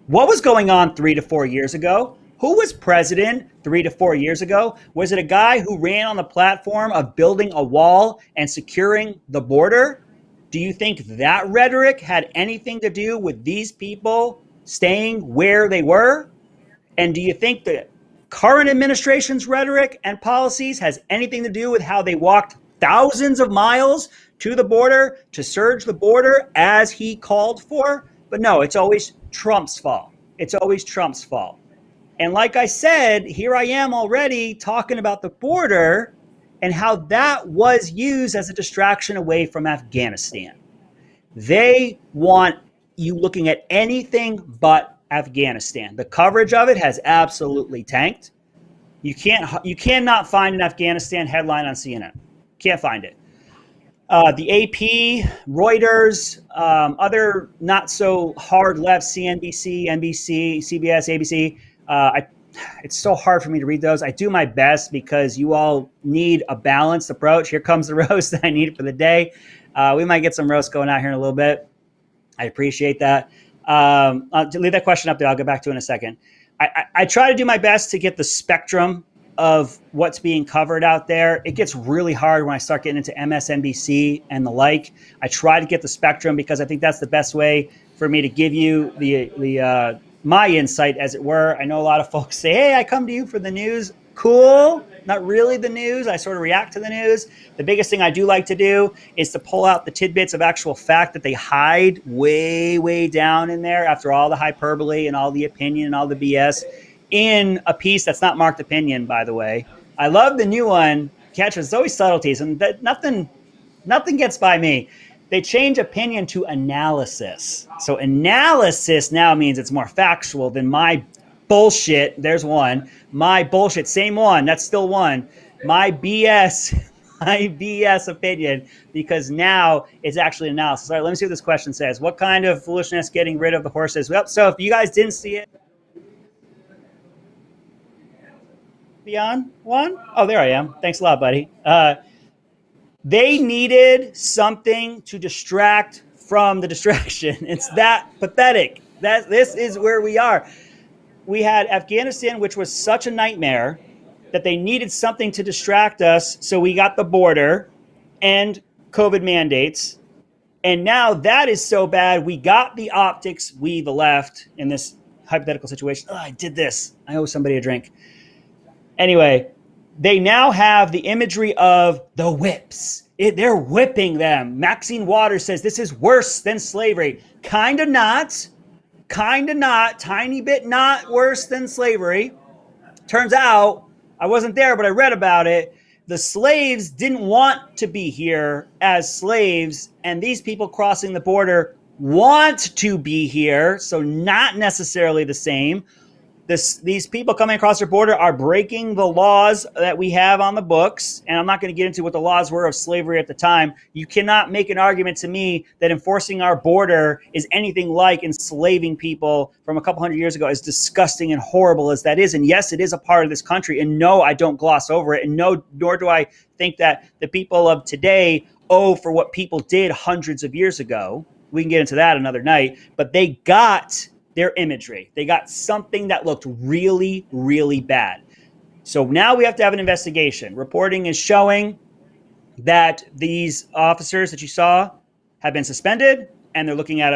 What was going on 3 to 4 years ago? Who was president 3 to 4 years ago? Was it a guy who ran on the platform of building a wall and securing the border? Do you think that rhetoric had anything to do with these people staying where they were? And do you think the current administration's rhetoric and policies has anything to do with how they walked thousands of miles to the border to surge the border as he called for? But no, it's always Trump's fault. It's always Trump's fault. And like I said, here I am already talking about the border and how that was used as a distraction away from Afghanistan. They want you looking at anything but Afghanistan. The coverage of it has absolutely tanked. You cannot find an Afghanistan headline on CNN. Can't find it. The AP, Reuters, other not so hard left, CNBC, NBC, CBS, ABC. It's so hard for me to read those. I do my best because you all need a balanced approach. Here comes the roast that I need for the day. We might get some roast going out here in a little bit. I appreciate that. I'll leave that question up there. I'll get back to it in a second. I try to do my best to get the spectrum of what's being covered out there. It gets really hard when I start getting into MSNBC and the like. I try to get the spectrum because I think that's the best way for me to give you the my insight, as it were. I know a lot of folks say, hey, I come to you for the news. Cool. Not really the news. I sort of react to the news. The biggest thing I do like to do is to pull out the tidbits of actual fact that they hide way, way down in there after all the hyperbole and all the opinion and all the BS in a piece that's not marked opinion, by the way. I love the new one. Catch, it's always subtleties, and that nothing gets by me. They change opinion to analysis. So analysis now means it's more factual than my bullshit. There's one. My bullshit, same one. That's still one. My BS, my BS opinion, because now it's actually analysis. All right, let me see what this question says. What kind of foolishness getting rid of the horses? Well, so if you guys didn't see it, beyond one? Oh, there I am. Thanks a lot, buddy. They needed something to distract from the distraction. It's that pathetic. This is where we are. We had Afghanistan, which was such a nightmare that they needed something to distract us. So we got the border and COVID mandates. And now that is so bad. We got the optics, we, the left, in this hypothetical situation. Oh, I did this. I owe somebody a drink. Anyway, they now have the imagery of the whips. They're whipping them. Maxine Waters says this is worse than slavery. Kind of not. Tiny bit not worse than slavery. Turns out, I wasn't there, but I read about it. The slaves didn't want to be here as slaves, and these people crossing the border want to be here, so not necessarily the same. These people coming across our border are breaking the laws that we have on the books, and I'm not going to get into what the laws were of slavery at the time. You cannot make an argument to me that enforcing our border is anything like enslaving people from a couple hundred years ago, as disgusting and horrible as that is. And yes, it is a part of this country, and no, I don't gloss over it, and no, nor do I think that the people of today owe for what people did hundreds of years ago. We can get into that another night, but they got their imagery. They got something that looked really, really bad. So now we have to have an investigation. Reporting is showing that these officers that you saw have been suspended, and they're looking at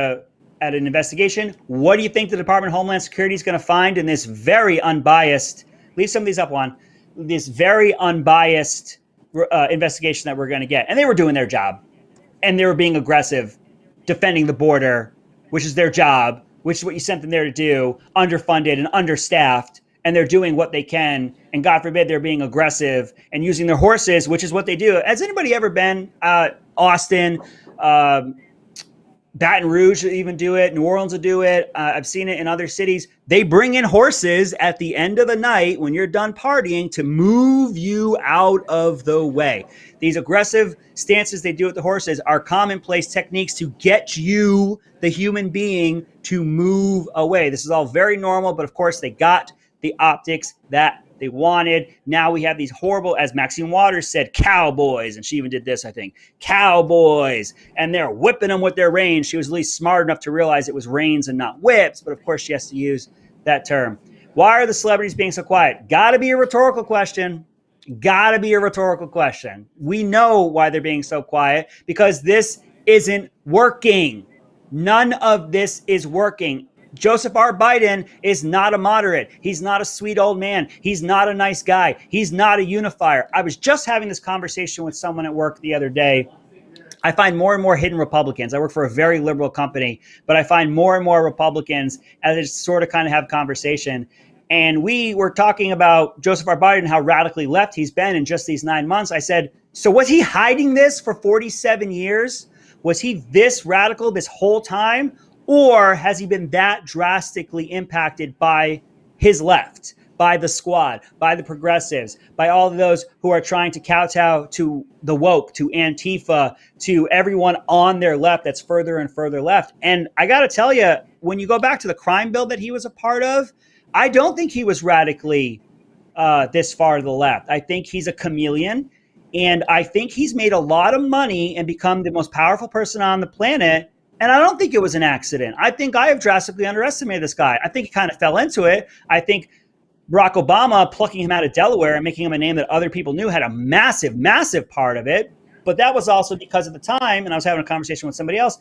an investigation. What do you think the Department of Homeland Security is going to find in this very unbiased, leave some of these up, Juan, this very unbiased investigation that we're going to get? And they were doing their job, and they were being aggressive, defending the border, which is their job, which is what you sent them there to do, underfunded and understaffed, and they're doing what they can, and God forbid they're being aggressive and using their horses, which is what they do. Has anybody ever been Austin, Baton Rouge will even do it, New Orleans will do it, I've seen it in other cities. They bring in horses at the end of the night when you're done partying to move you out of the way. These aggressive stances they do with the horses are commonplace techniques to get you, the human being, to move away. This is all very normal, but of course they got the optics that they wanted. Now we have these horrible, as Maxine Waters said, cowboys, and she even did this, I think, cowboys, and they're whipping them with their reins. She was at least smart enough to realize it was reins and not whips, but of course she has to use that term. Why are the celebrities being so quiet? Gotta be a rhetorical question. Gotta be a rhetorical question. We know why they're being so quiet, because this isn't working. None of this is working. Joseph R. Biden is not a moderate. He's not a sweet old man. He's not a nice guy. He's not a unifier. I was just having this conversation with someone at work the other day. I find more and more hidden Republicans. I work for a very liberal company, but I find more and more Republicans as I just sort of kind of have conversation. And we were talking about Joseph R. Biden, how radically left he's been in just these 9 months. I said, so was he hiding this for 47 years? Was he this radical this whole time? Or has he been that drastically impacted by his left, by the squad, by the progressives, by all of those who are trying to kowtow to the woke, to Antifa, to everyone on their left that's further and further left? And I got to tell you, when you go back to the crime bill that he was a part of, I don't think he was radically this far to the left. I think he's a chameleon, and I think he's made a lot of money and become the most powerful person on the planet. And I don't think it was an accident. I think I have drastically underestimated this guy. I think he kind of fell into it. I think Barack Obama plucking him out of Delaware and making him a name that other people knew had a massive, massive part of it. But that was also because at the time, and I was having a conversation with somebody else,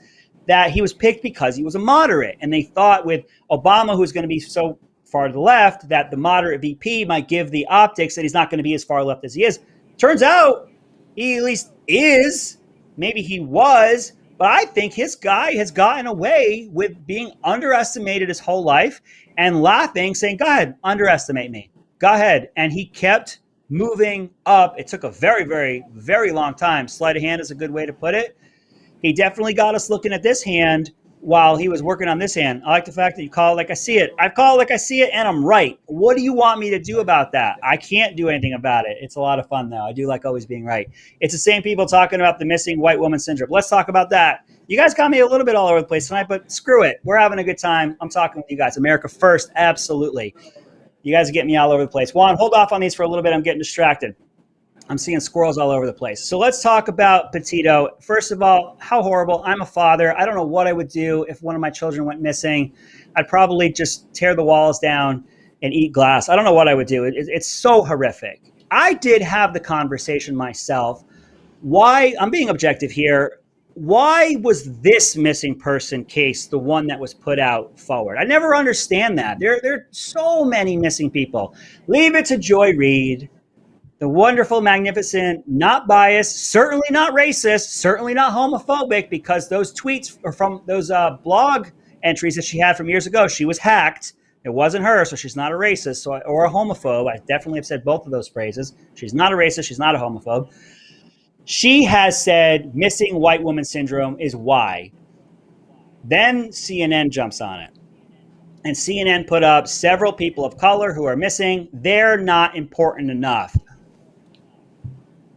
that he was picked because he was a moderate. And they thought with Obama, who's going to be so far to the left, that the moderate VP might give the optics that he's not going to be as far left as he is. Turns out he at least is. Maybe he was. But I think his guy has gotten away with being underestimated his whole life and laughing, saying, go ahead, underestimate me. Go ahead. And he kept moving up. It took a very, very, very long time. Sleight of hand is a good way to put it. He definitely got us looking at this hand while he was working on this hand. I like the fact that you call it like I see it. I call it like I see it, and I'm right. What do you want me to do about that? I can't do anything about it. It's a lot of fun, though. I do like always being right. It's the same people talking about the missing white woman syndrome. Let's talk about that. You guys got me a little bit all over the place tonight, but screw it. We're having a good time. I'm talking with you guys. America first, absolutely. You guys are getting me all over the place. Juan, hold off on these for a little bit. I'm getting distracted. I'm seeing squirrels all over the place. So let's talk about Petito. First of all, how horrible. I'm a father. I don't know what I would do if one of my children went missing. I'd probably just tear the walls down and eat glass. I don't know what I would do. It's so horrific. I did have the conversation myself. Why, I'm being objective here, why was this missing person case the one that was put out forward? I never understand that. There are so many missing people. Leave it to Joy Reid, the wonderful, magnificent, not biased, certainly not racist, certainly not homophobic, because those tweets are from those blog entries that she had from years ago. She was hacked. It wasn't her, so she's not a racist or a homophobe. I definitely have said both of those phrases. She's not a racist. She's not a homophobe. She has said missing white woman syndrome is why. Then CNN jumps on it. And CNN put up several people of color who are missing. They're not important enough.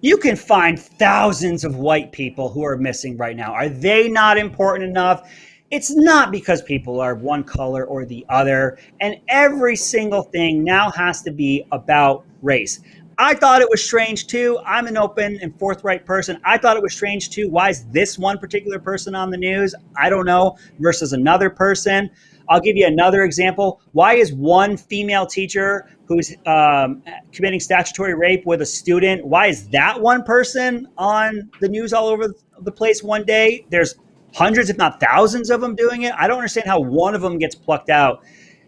You can find thousands of white people who are missing right now. Are they not important enough? It's not because people are one color or the other. And every single thing now has to be about race. I thought it was strange too. I'm an open and forthright person. I thought it was strange too. Why is this one particular person on the news? I don't know, versus another person. I'll give you another example. Why is one female teacher who's committing statutory rape with a student, why is that one person on the news all over the place one day? There's hundreds, if not thousands of them doing it. I don't understand how one of them gets plucked out.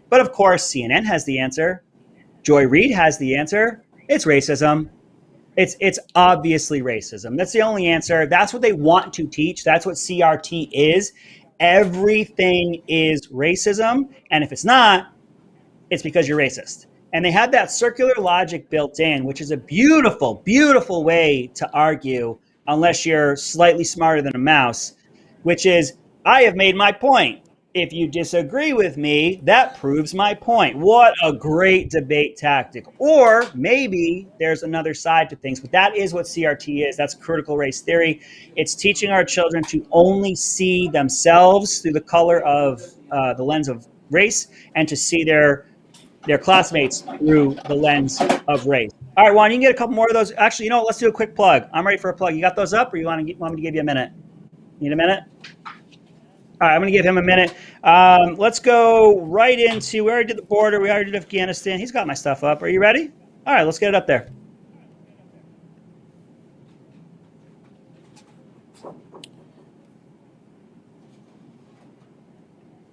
But of course, CNN has the answer. Joy Reid has the answer. It's racism. It's obviously racism. That's the only answer. That's what they want to teach. That's what CRT is. Everything is racism. And if it's not, it's because you're racist. And they have that circular logic built in, which is a beautiful, beautiful way to argue, unless you're slightly smarter than a mouse, which is, I have made my point. If you disagree with me, that proves my point. What a great debate tactic. Or maybe there's another side to things, but that is what CRT is. That's critical race theory. It's teaching our children to only see themselves through the color of the lens of race, and to see their classmates through the lens of race. All right, Juan, you can get a couple more of those. Actually, you know what? Let's do a quick plug. I'm ready for a plug. You got those up, or you want me to give you a minute? Need a minute? All right, I'm going to give him a minute. Let's go right into, we already did the border. We already did Afghanistan. He's got my stuff up. Are you ready? All right, let's get it up there.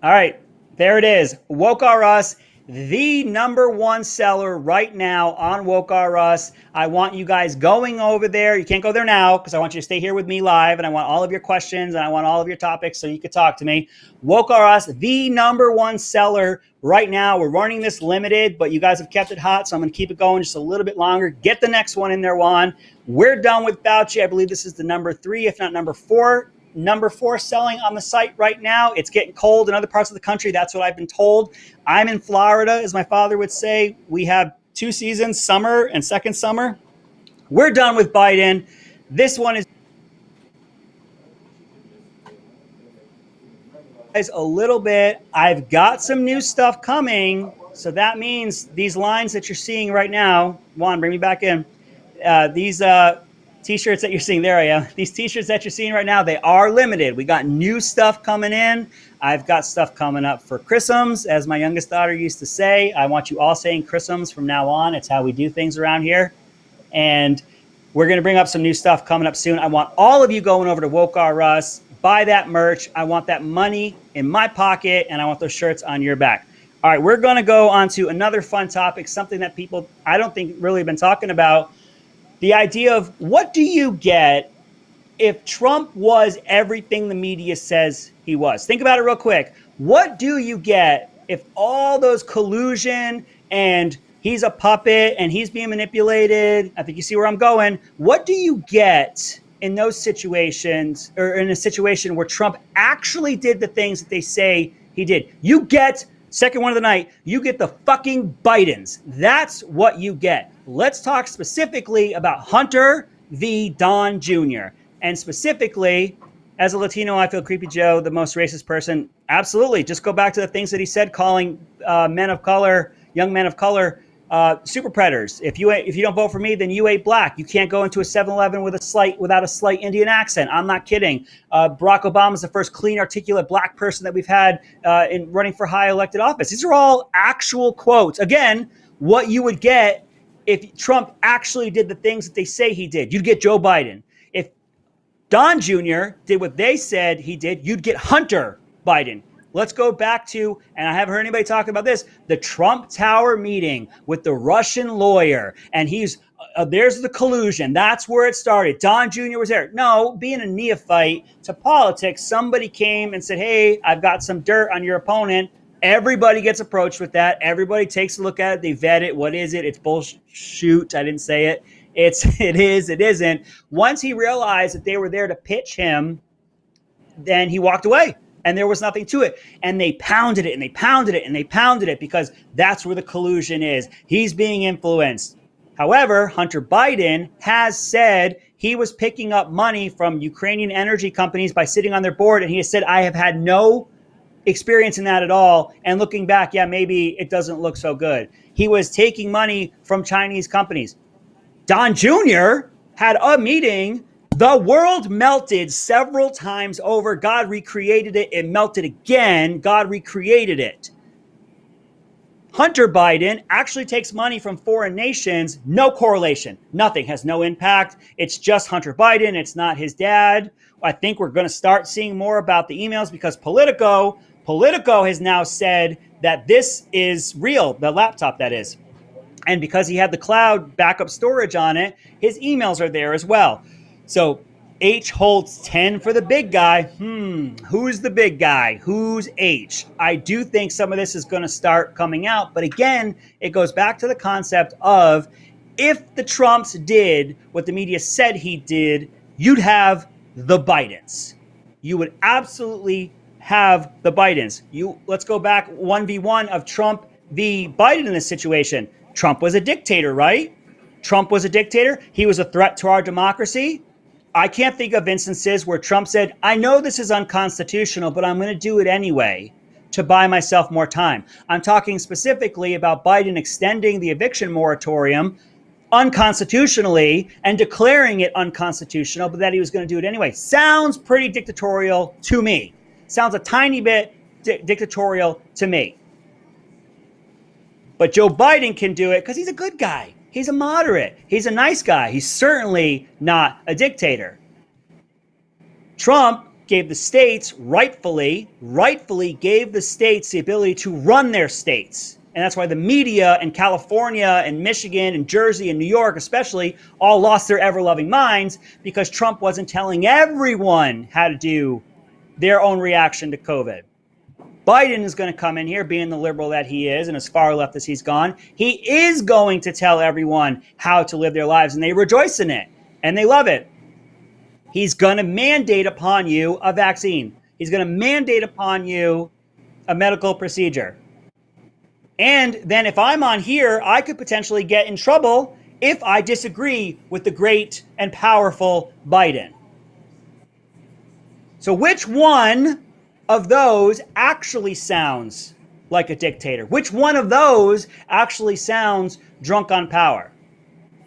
All right, there it is. Woke R Us, the #1 seller right now on Woke R Us. I want you guys going over there. You can't go there now because I want you to stay here with me live, and I want all of your questions, and I want all of your topics so you can talk to me. Woke R Us, the #1 seller right now. We're running this limited, but you guys have kept it hot, so I'm going to keep it going just a little bit longer. Get the next one in there, Juan. We're done with Fauci. I believe this is the #3, if not #4 selling on the site right now. It's getting cold in other parts of the country. That's what I've been told. I'm in Florida, as my father would say. We have 2 seasons, summer and second summer. We're done with Biden. This one is a little bit. I've got some new stuff coming. So that means these lines that you're seeing right now, Juan, bring me back in. These T-shirts that you're seeing, there I am. These T-shirts that you're seeing right now, they are limited. We got new stuff coming in. I've got stuff coming up for chrisms, as my youngest daughter used to say. I want you all saying chrisms from now on. It's how we do things around here. And we're going to bring up some new stuff coming up soon. I want all of you going over to Woke R Us, buy that merch. I want that money in my pocket, and I want those shirts on your back. All right, we're going to go on to another fun topic, something that people, I don't think, really have been talking about. The idea of, what do you get if Trump was everything the media says he was? Think about it real quick. What do you get if all those collusion and he's a puppet and he's being manipulated? I think you see where I'm going. What do you get in those situations, or in a situation where Trump actually did the things that they say he did? You get, second one of the night, you get the fucking Bidens. That's what you get. Let's talk specifically about Hunter v. Don Jr. And specifically, as a Latino, I feel Creepy Joe the most racist person. Absolutely. Just go back to the things that he said, calling men of color, young men of color, super predators. If you don't vote for me, then you ain't black. You can't go into a 7-Eleven without a slight Indian accent. I'm not kidding. Barack Obama is the first clean, articulate black person that we've had in running for high elected office. These are all actual quotes. Again, what you would get if Trump actually did the things that they say he did. You'd get Joe Biden. If Don Jr. did what they said he did, you'd get Hunter Biden. Let's go back to, and I haven't heard anybody talk about this, the Trump Tower meeting with the Russian lawyer. And he's, there's the collusion. That's where it started. Don Jr. was there. No, being a neophyte to politics, somebody came and said, hey, I've got some dirt on your opponent. Everybody gets approached with that. Everybody takes a look at it. They vet it. What is it? It's bullshit. I didn't say it. It is. It isn't. Once he realized that they were there to pitch him, then he walked away. and there was nothing to it. And they pounded it and they pounded it and they pounded it because that's where the collusion is. He's being influenced. However, Hunter Biden has said he was picking up money from Ukrainian energy companies by sitting on their board. And he has said, I have had no experience in that at all. And looking back, yeah, maybe it doesn't look so good. He was taking money from Chinese companies. Don Jr. had a meeting. The world melted several times over. God recreated it. It melted again. God recreated it. Hunter Biden actually takes money from foreign nations. No correlation. Nothing. Has no impact. It's just Hunter Biden. It's not his dad. I think we're going to start seeing more about the emails because Politico has now said that this is real, the laptop that is. And because he had the cloud backup storage on it, his emails are there as well. So H holds 10 for the big guy. Who's the big guy? Who's H? I do think some of this is going to start coming out. But again, it goes back to the concept of if the Trumps did what the media said he did, you'd have the Bidens. You would absolutely have the Bidens. Let's go back 1v1 of Trump v. Biden in this situation. Trump was a dictator, right? Trump was a dictator. He was a threat to our democracy. I can't think of instances where Trump said, I know this is unconstitutional, but I'm going to do it anyway to buy myself more time. I'm talking specifically about Biden extending the eviction moratorium unconstitutionally and declaring it unconstitutional, but that he was going to do it anyway. Sounds pretty dictatorial to me. Sounds a tiny bit dictatorial to me. But Joe Biden can do it because he's a good guy. He's a moderate. He's a nice guy. He's certainly not a dictator. Trump gave the states, rightfully gave the states the ability to run their states. And that's why the media in California and Michigan and Jersey and New York especially all lost their ever-loving minds because Trump wasn't telling everyone how to do their own reaction to COVID. Biden is going to come in here being the liberal that he is and as far left as he's gone. He is going to tell everyone how to live their lives and they rejoice in it and they love it. He's going to mandate upon you a vaccine. He's going to mandate upon you a medical procedure. And then if I'm on here, I could potentially get in trouble if I disagree with the great and powerful Biden. So which one of those actually sounds like a dictator? Which one of those actually sounds drunk on power?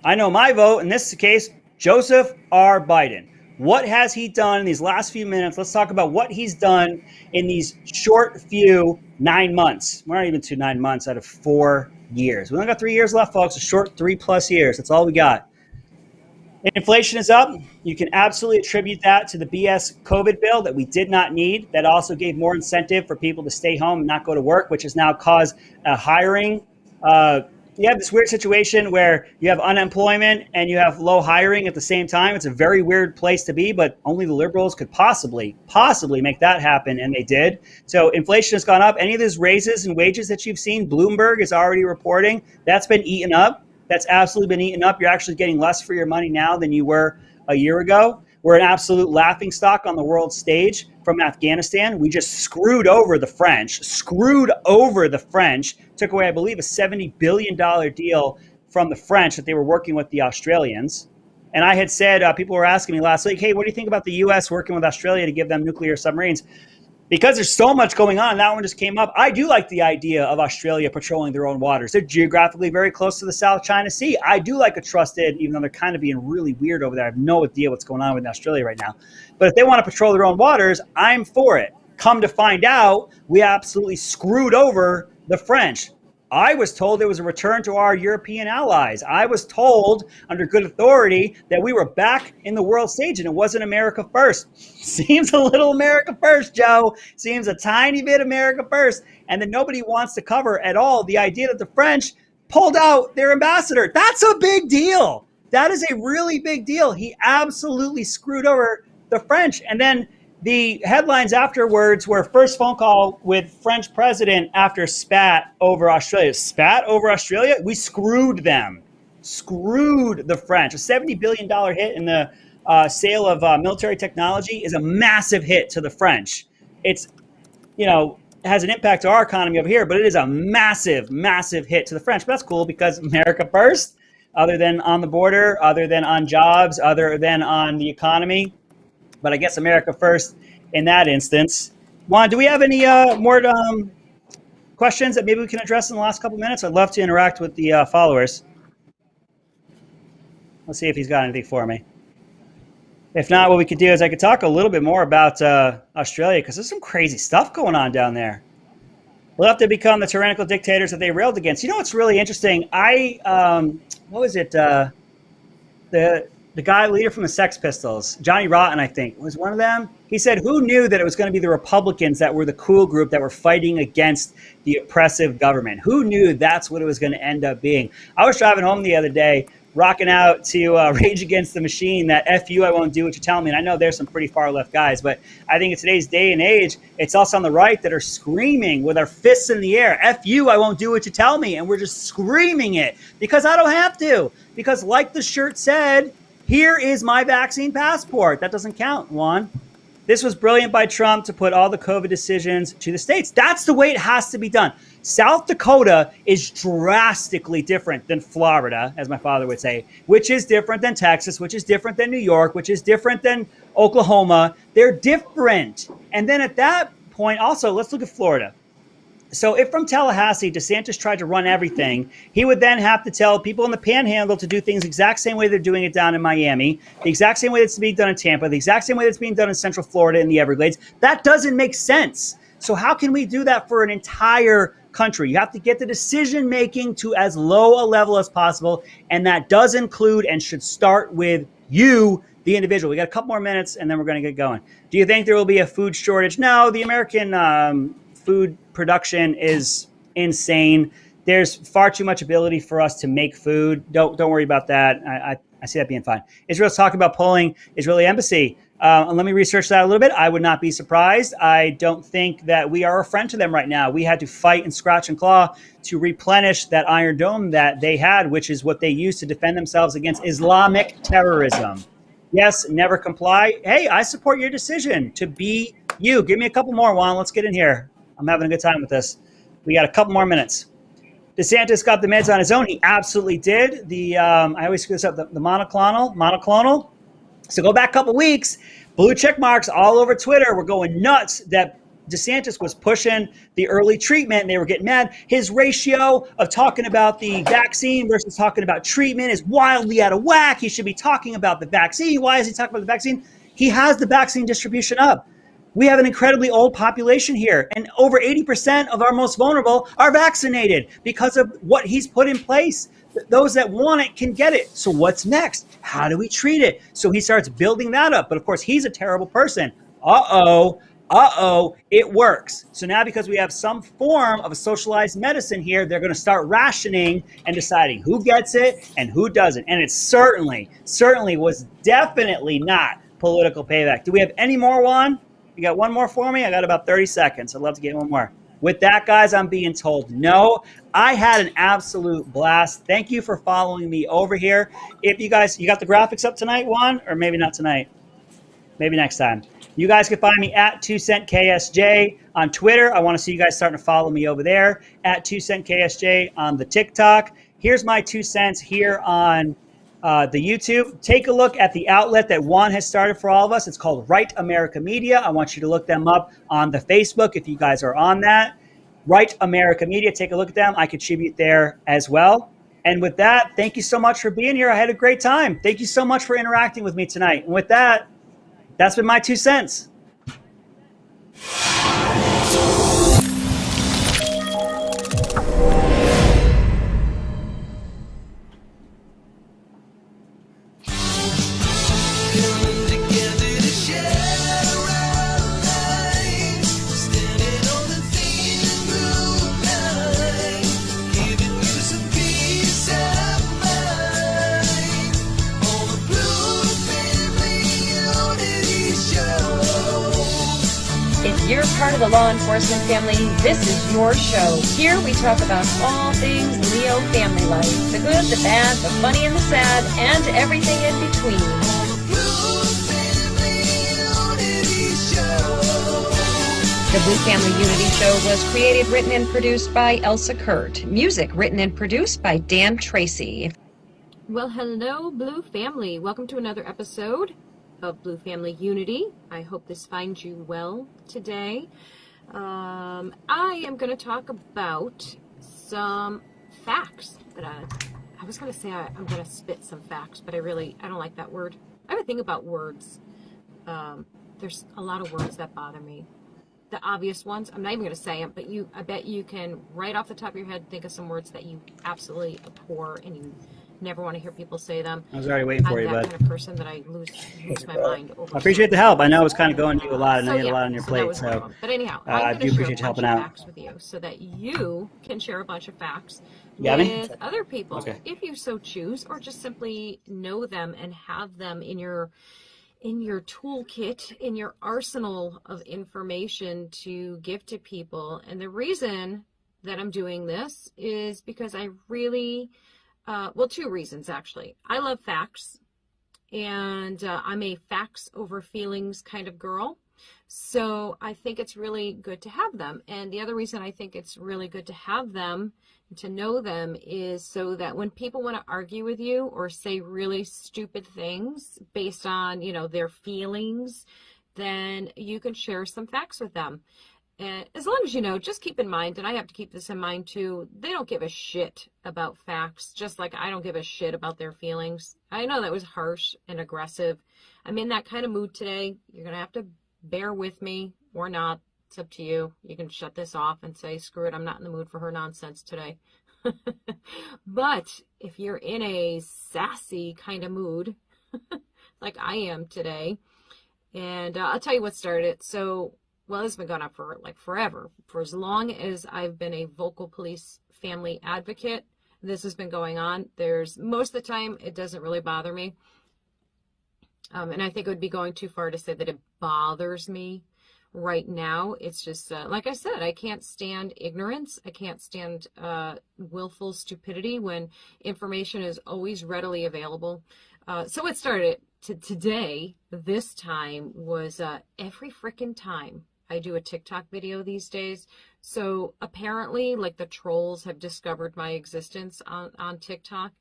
I know my vote in this case, Joseph R. Biden. What has he done in these last few minutes? Let's talk about what he's done in these short few 9 months. We're not even to 9 months out of 4 years. We only got 3 years left, folks. A short 3+ years. That's all we got. Inflation is up. You can absolutely attribute that to the BS COVID bill that we did not need. That also gave more incentive for people to stay home and not go to work, which has now caused a hiring. You have this weird situation where you have unemployment and you have low hiring at the same time. It's a very weird place to be, but only the liberals could possibly make that happen, and they did. So inflation has gone up. Any of those raises and wages that you've seen, Bloomberg is already reporting, that's been eaten up. That's absolutely been eaten up. You're actually getting less for your money now than you were a year ago. We're an absolute laughingstock on the world stage from Afghanistan. We just screwed over the French, took away, I believe, a $70 billion deal from the French that they were working with the Australians. And I had said, people were asking me last week, hey, what do you think about the U.S. working with Australia to give them nuclear submarines? Because there's so much going on, that one just came up. I do like the idea of Australia patrolling their own waters. They're geographically very close to the South China Sea. I do like a trusted, even though they're kind of being really weird over there. I have no idea what's going on with Australia right now. But if they want to patrol their own waters, I'm for it. Come to find out, we absolutely screwed over the French. I was told it was a return to our European allies. I was told under good authority that we were back in the world stage and it wasn't America first. Seems a little America first, Joe. Seems a tiny bit America first. And then nobody wants to cover at all the idea that the French pulled out their ambassador. That's a big deal. That is a really big deal. He absolutely screwed over the French. And then the headlines afterwards were first phone call with French president after spat over Australia. Spat over Australia? We screwed them. Screwed the French. A $70 billion hit in the sale of military technology is a massive hit to the French. It's has an impact to our economy over here, but it is a massive, massive hit to the French. But that's cool because America first, other than on the border, other than on jobs, other than on the economy. But I guess America first in that instance. Juan, do we have any more questions that maybe we can address in the last couple minutes? I'd love to interact with the followers. Let's see if he's got anything for me. If not, what we could do is I could talk a little bit more about Australia, because there's some crazy stuff going on down there. We'll have to become the tyrannical dictators that they railed against. You know what's really interesting? What was it? The guy leader from the Sex Pistols, Johnny Rotten, I think, was one of them. He said, who knew that it was going to be the Republicans that were the cool group that were fighting against the oppressive government? Who knew that's what it was going to end up being? I was driving home the other day, rocking out to Rage Against the Machine, that F you, I won't do what you tell me. And I know there's some pretty far left guys, but I think in today's day and age, it's us on the right that are screaming with our fists in the air, F you, I won't do what you tell me. And we're just screaming it because I don't have to. Because like the shirt said, here is my vaccine passport. That doesn't count, Juan. This was brilliant by Trump to put all the COVID decisions to the states. That's the way it has to be done. South Dakota is drastically different than Florida, as my father would say, which is different than Texas, which is different than New York, which is different than Oklahoma. They're different. And then at that point, also, let's look at Florida. So if from Tallahassee, DeSantis tried to run everything, he would then have to tell people in the Panhandle to do things the exact same way they're doing it down in Miami, the exact same way that's being done in Tampa, the exact same way that's being done in Central Florida and the Everglades. That doesn't make sense. So how can we do that for an entire country? You have to get the decision-making to as low a level as possible, and that does include and should start with you, the individual. We got a couple more minutes, and then we're going to get going. Do you think there will be a food shortage? No, the American food production is insane. There's far too much ability for us to make food. Don't worry about that. I see that being fine. Israel's talking about pulling Israeli embassy. Let me research that a little bit. I would not be surprised. I don't think that we are a friend to them right now. We had to fight and scratch and claw to replenish that Iron Dome that they had, which is what they used to defend themselves against Islamic terrorism. Yes, never comply. Hey, I support your decision to be you. Give me a couple more, Juan. Let's get in here. I'm having a good time with this. We got a couple more minutes. DeSantis got the meds on his own. He absolutely did. I always screw this up, the monoclonal. So go back a couple weeks, blue check marks all over Twitter were going nuts that DeSantis was pushing the early treatment and they were getting mad. His ratio of talking about the vaccine versus talking about treatment is wildly out of whack. He should be talking about the vaccine. Why is he talking about the vaccine? He has the vaccine distribution up. We have an incredibly old population here, and over 80% of our most vulnerable are vaccinated because of what he's put in place. Those that want it can get it. So what's next? How do we treat it? So he starts building that up. But of course, he's a terrible person. It works. So now because we have some form of a socialized medicine here, they're going to start rationing and deciding who gets it and who doesn't. And it certainly was definitely not political payback. Do we have any more, Juan? You got one more for me? I got about 30 seconds. I'd love to get one more. With that, guys, I'm being told no. I had an absolute blast. Thank you for following me over here. If you guys, you got the graphics up tonight, Juan? Or maybe not tonight. Maybe next time. You guys can find me at 2CentKSJ on Twitter. I want to see you guys starting to follow me over there. At 2CentKSJ on the TikTok. Here's my 2 cents here on the YouTube. Take a look at the outlet that Juan has started for all of us. It's called Right America Media. I want you to look them up on the Facebook if you guys are on that. Right America Media. Take a look at them. I contribute there as well. And with that, thank you so much for being here. I had a great time. Thank you so much for interacting with me tonight. And with that, that's been my 2 cents. You're part of the law enforcement family, this is your show. Here we talk about all things Leo family life. The good, the bad, the funny and the sad, and everything in between. The Blue Family Unity Show was created, written, and produced by Elsa Kurt. Music written and produced by Dan Tracy. Well, hello, Blue Family. Welcome to another episode of Blue Family Unity. I hope this finds you well today. I am going to talk about some facts that I was going to say I'm going to spit some facts, but I don't like that word. I have a thing about words. There's a lot of words that bother me. The obvious ones, I'm not even going to say them, but I bet you can, right off the top of your head, think of some words that you absolutely abhor and you never want to hear people say them. I was already waiting for you, bud. I'm that kind of person that I lose my mind over. I appreciate the help. I know it's kind of going to you a lot, and I had a lot on your that plate, was one of them. But anyhow, I I'm do going to share appreciate a you bunch helping of out. facts with you so that you can share a bunch of facts You got me? with other people, Okay. if you so choose, or just simply know them and have them in your toolkit, in your arsenal of information to give to people. And the reason that I'm doing this is because I really, two reasons actually. I love facts, and I'm a facts over feelings kind of girl. So I think it's really good to have them. And the other reason I think it's really good to have them, to know them, is so that when people want to argue with you or say really stupid things based on, their feelings, then you can share some facts with them. And as long as just keep in mind, and I have to keep this in mind too, they don't give a shit about facts, just like I don't give a shit about their feelings. I know that was harsh and aggressive. I'm in that kind of mood today. You're going to have to bear with me or not. It's up to you. You can shut this off and say, screw it, I'm not in the mood for her nonsense today. But if you're in a sassy kind of mood, like I am today, and I'll tell you what started it. So, this has been going on for like forever. For as long as I've been a vocal police family advocate, this has been going on. Most of the time, it doesn't really bother me. And I think it would be going too far to say that it bothers me right now. It's just, like I said, I can't stand ignorance. I can't stand willful stupidity when information is always readily available. So what started today, this time, was every frickin' time I do a TikTok video these days. So apparently, like, the trolls have discovered my existence on TikTok.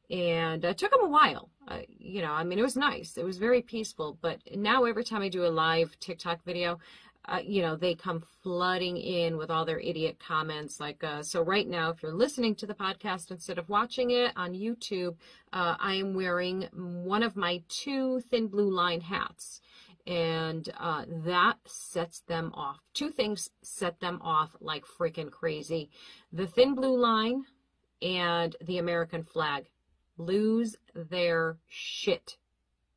And it took them a while. It was nice. It was very peaceful. But now every time I do a live TikTok video, they come flooding in with all their idiot comments. Like, so right now, if you're listening to the podcast instead of watching it on YouTube, I am wearing one of my 2 Thin Blue Line hats. And that sets them off. 2 things set them off like freaking crazy. The Thin Blue Line and the American flag lose their shit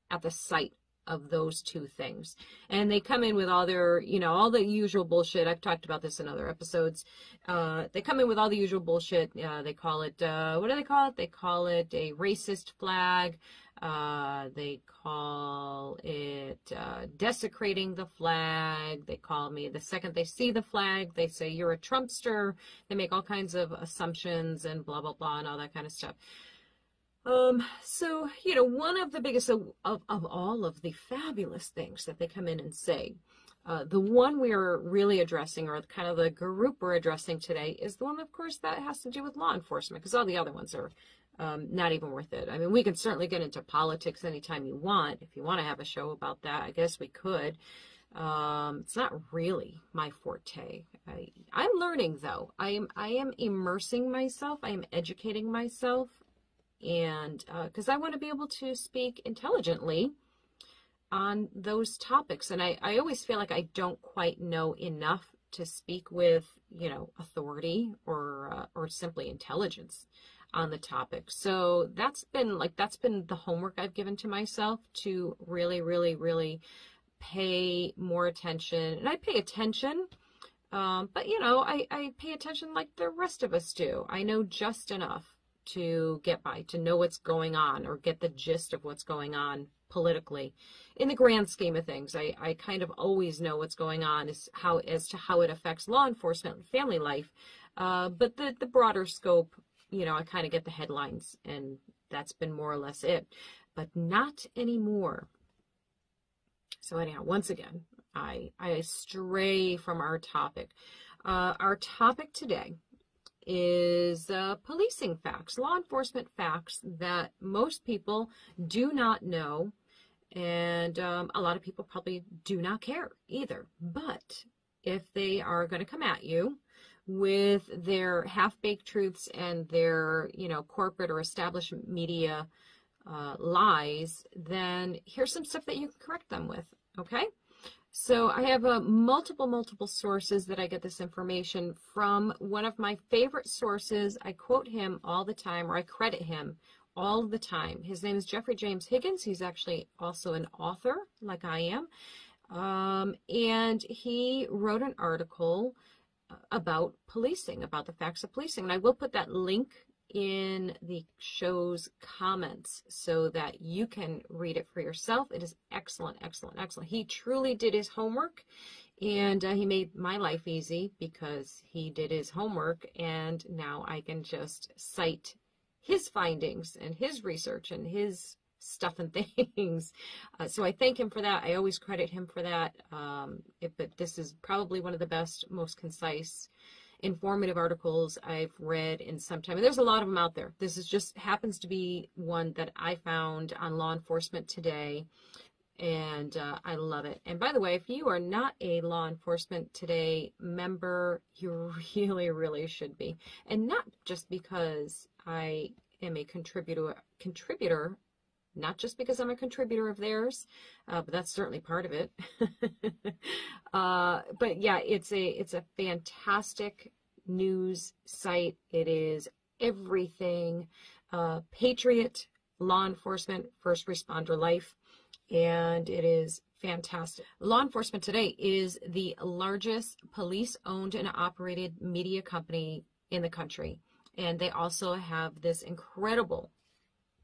at the sight of those 2 things. And they come in with all their, all the usual bullshit. I've talked about this in other episodes. They come in with all the usual bullshit. They call it, what do they call it? They call it a racist flag. They call it desecrating the flag. They call me, the second they see the flag, they say you're a Trumpster. They make all kinds of assumptions and blah, blah, blah, and all that kind of stuff. So, one of the biggest of all of the fabulous things that they come in and say, the one we're really addressing, or kind of the group we're addressing today, is the one, of course, that has to do with law enforcement, because all the other ones are not even worth it. I mean, we can certainly get into politics anytime you want. If you want to have a show about that, I guess we could. It's not really my forte. I'm learning, though. I am immersing myself. I am educating myself. And because I want to be able to speak intelligently on those topics. And I always feel like I don't quite know enough to speak with, authority or simply intelligence on the topic. So that's been the homework I've given to myself, to really, really, really pay more attention. And I pay attention, but I pay attention like the rest of us do. I know just enough to get by, to know what's going on, or get the gist of what's going on politically. In the grand scheme of things, I kind of always know what's going on as to how it affects law enforcement and family life. But the broader scope, I kind of get the headlines, and that's been more or less it. But not anymore. So anyhow, once again, I stray from our topic. Our topic today is policing facts, law enforcement facts that most people do not know, and a lot of people probably do not care either. But if they are going to come at you with their half-baked truths and their, corporate or establishment media lies, then here's some stuff that you can correct them with, okay? So I have multiple sources that I get this information from. One of my favorite sources, I quote him all the time, or I credit him all the time. His name is Jeffrey James Higgins. He's actually also an author, like I am. And he wrote an article about policing, about the facts of policing. And I will put that link in the show's comments so that you can read it for yourself. It is excellent. He truly did his homework, and he made my life easy because he did his homework, and now I can just cite his findings and his research and his stuff and things. So I thank him for that. I always credit him for that. But this is probably one of the best, most concise, informative articles I've read in some time. And there's a lot of them out there. This is just happens to be one that I found on Law Enforcement Today, and I love it. And by the way, if you are not a Law Enforcement Today member, you really should be. And not just because I am a contributor, not just because I'm a contributor of theirs, but that's certainly part of it. But yeah, it's a fantastic news site. It is everything patriot, law enforcement, first responder life, and it is fantastic. Law Enforcement Today is the largest police-owned and operated media company in the country, and they also have this incredible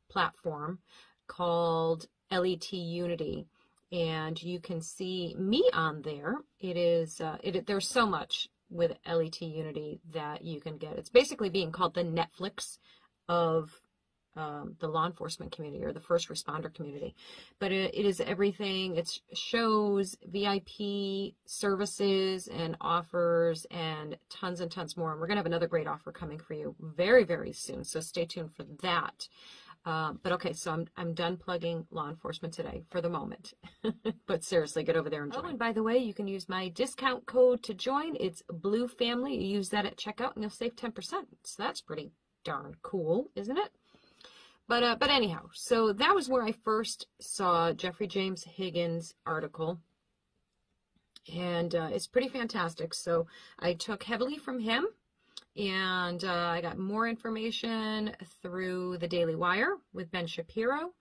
platform called LET Unity, and you can see me on there. It is there's so much with LET Unity that you can get. It's basically being called the Netflix of the law enforcement community or the first responder community, but it is everything. It's shows, VIP services and offers, and tons more. And we're gonna have another great offer coming for you very soon, so stay tuned for that. But okay, so I'm done plugging Law Enforcement Today for the moment. But seriously, get over there and join. Oh, and by the way, you can use my discount code to join. It's Blue Family. You use that at checkout and you'll save 10%. So that's pretty darn cool, isn't it? But anyhow, so that was where I first saw Jeffrey James Higgins' article. And it's pretty fantastic. So I took heavily from him. And I got more information through the Daily Wire with Ben Shapiro,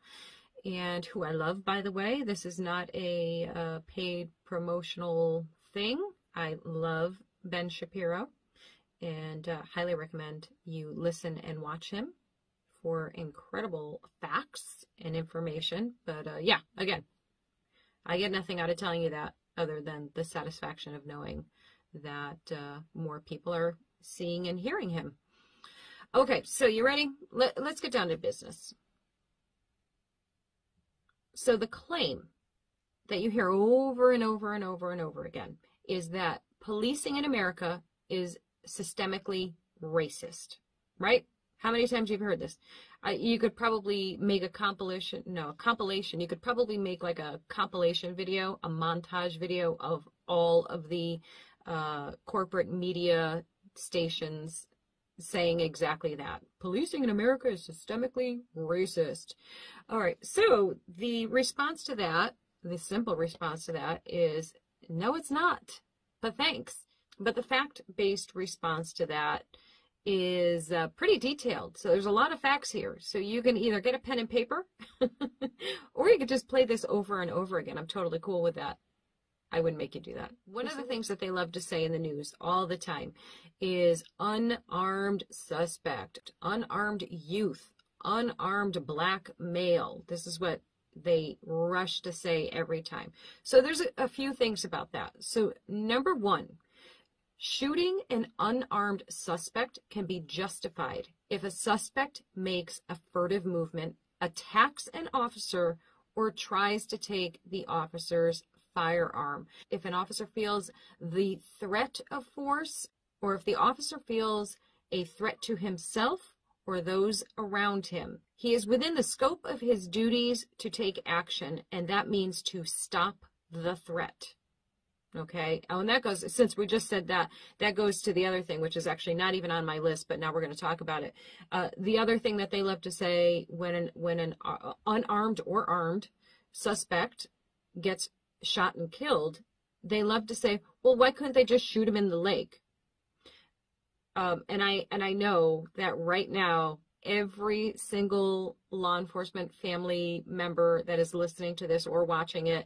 and who I love, by the way. This is not a paid promotional thing. I love Ben Shapiro, and highly recommend you listen and watch him for incredible facts and information. But yeah, again, I get nothing out of telling you that other than the satisfaction of knowing that more people are seeing and hearing him. Okay, so you ready? Let's get down to business. So the claim that you hear over and over again is that policing in America is systemically racist, right? How many times have you heard this? You could probably make a compilation. You could probably make like a compilation video, a montage video of all of the corporate media stations saying exactly that. Policing in America is systemically racist. All right, so the response to that, the simple response to that is, no, it's not, but thanks. But the fact-based response to that is pretty detailed. So there's a lot of facts here. So you can either get a pen and paper or you can just play this over and over again. I'm totally cool with that. I wouldn't make you do that. One of the things that they love to say in the news all the time is unarmed suspect, unarmed youth, unarmed black male. This is what they rush to say every time. So there's a few things about that. So number one, shooting an unarmed suspect can be justified if a suspect makes a furtive movement, attacks an officer, or tries to take the officer's firearm. If an officer feels the threat of force, or if the officer feels a threat to himself or those around him, he is within the scope of his duties to take action, and that means to stop the threat. Okay. Oh, and that goes, since we just said that, that goes to the other thing, which is actually not even on my list, but now we're going to talk about it. The other thing that they love to say when an unarmed or armed suspect gets shot and killed, they love to say, well, why couldn't they just shoot him in the leg? And I know that right now, every single law enforcement family member that is listening to this or watching it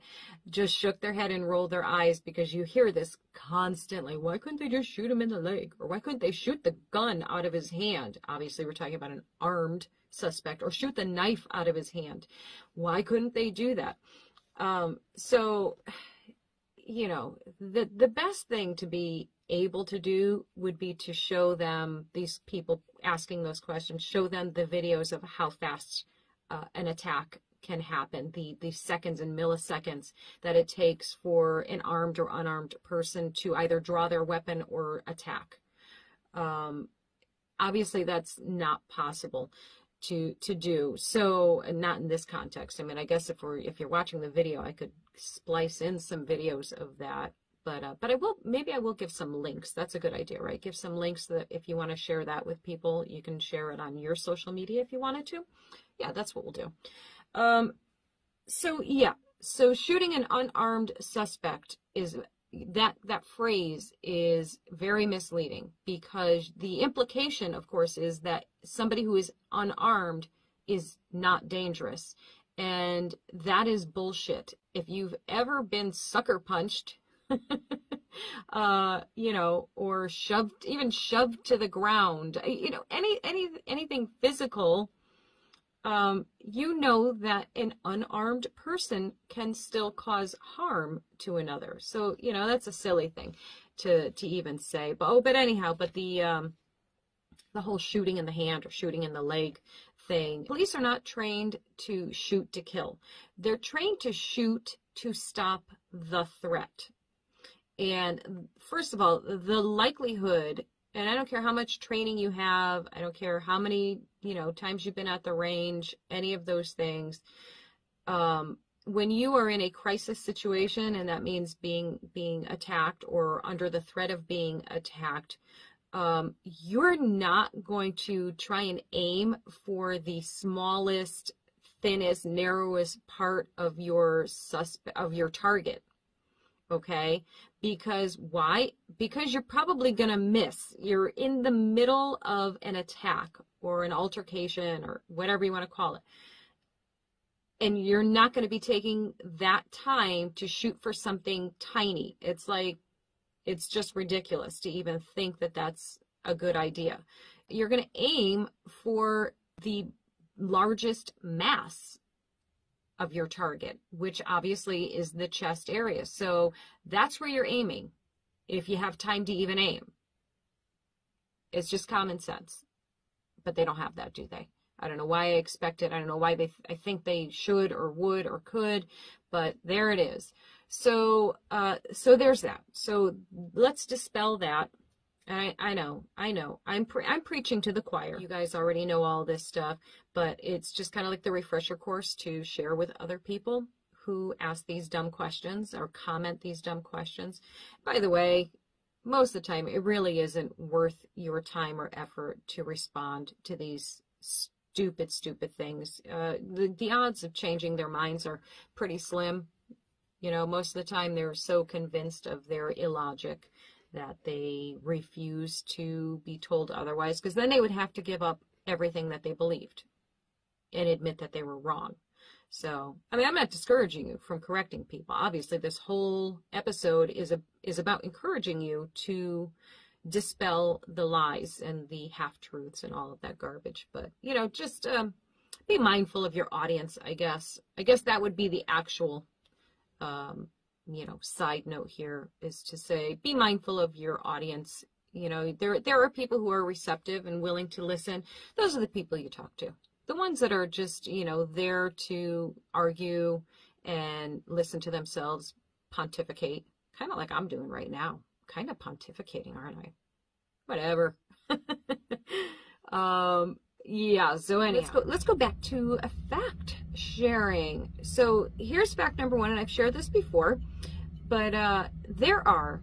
just shook their head and rolled their eyes, because you hear this constantly. Why couldn't they just shoot him in the leg? Or why couldn't they shoot the gun out of his hand? Obviously, we're talking about an armed suspect. Or shoot the knife out of his hand. Why couldn't they do that? So, you know, the best thing to be able to do would be to show them, these people asking those questions, show them the videos of how fast an attack can happen, the seconds and milliseconds that it takes for an armed or unarmed person to either draw their weapon or attack. Obviously, that's not possible to do. So, and not in this context. I mean, I guess if you're watching the video, I could splice in some videos of that. But maybe I will give some links. That's a good idea, right? Give some links so that if you want to share that with people, you can share it on your social media if you wanted to. Yeah, that's what we'll do. So shooting an unarmed suspect is, that phrase is very misleading, because the implication, of course, is that somebody who is unarmed is not dangerous. And that is bullshit. If you've ever been sucker punched, you know, or shoved to the ground, you know, anything physical, you know that an unarmed person can still cause harm to another. So, you know, that's a silly thing to even say. But the whole shooting in the hand or shooting in the leg thing, police are not trained to shoot to kill. They're trained to shoot to stop the threat. And first of all, the likelihood, and I don't care how much training you have, I don't care how many, you know, times you've been at the range, any of those things, when you are in a crisis situation, and that means being attacked or under the threat of being attacked, you're not going to try and aim for the smallest, thinnest, narrowest part of your target. Okay, because why? Because you're probably going to miss. You're in the middle of an attack or an altercation or whatever you want to call it. And you're not going to be taking that time to shoot for something tiny. It's like, it's just ridiculous to even think that that's a good idea. You're going to aim for the largest mass of your target, which obviously is the chest area. So that's where you're aiming if you have time to even aim. It's just common sense. But they don't have that, do they? I don't know why I expect it. I don't know why I think they should or would or could, but there it is. So there's that. So let's dispel that. I know. I'm preaching to the choir. You guys already know all this stuff, but it's just kind of like the refresher course to share with other people who ask these dumb questions or comment these dumb questions. By the way, most of the time, it really isn't worth your time or effort to respond to these stupid things. The odds of changing their minds are pretty slim. You know, most of the time they're so convinced of their illogic that they refuse to be told otherwise, because then they would have to give up everything that they believed and admit that they were wrong. So, I mean, I'm not discouraging you from correcting people. Obviously, this whole episode is about encouraging you to dispel the lies and the half-truths and all of that garbage. But, you know, just be mindful of your audience, I guess. I guess that would be the actual you know, side note here, is to say, be mindful of your audience. You know, there are people who are receptive and willing to listen. Those are the people you talk to. The ones that are just, you know, there to argue and listen to themselves pontificate, kind of like I'm doing right now. Kind of pontificating, aren't I? Whatever. Yeah, so anyhow, let's go back to a fact sharing. So here's fact number 1, and I've shared this before, but there are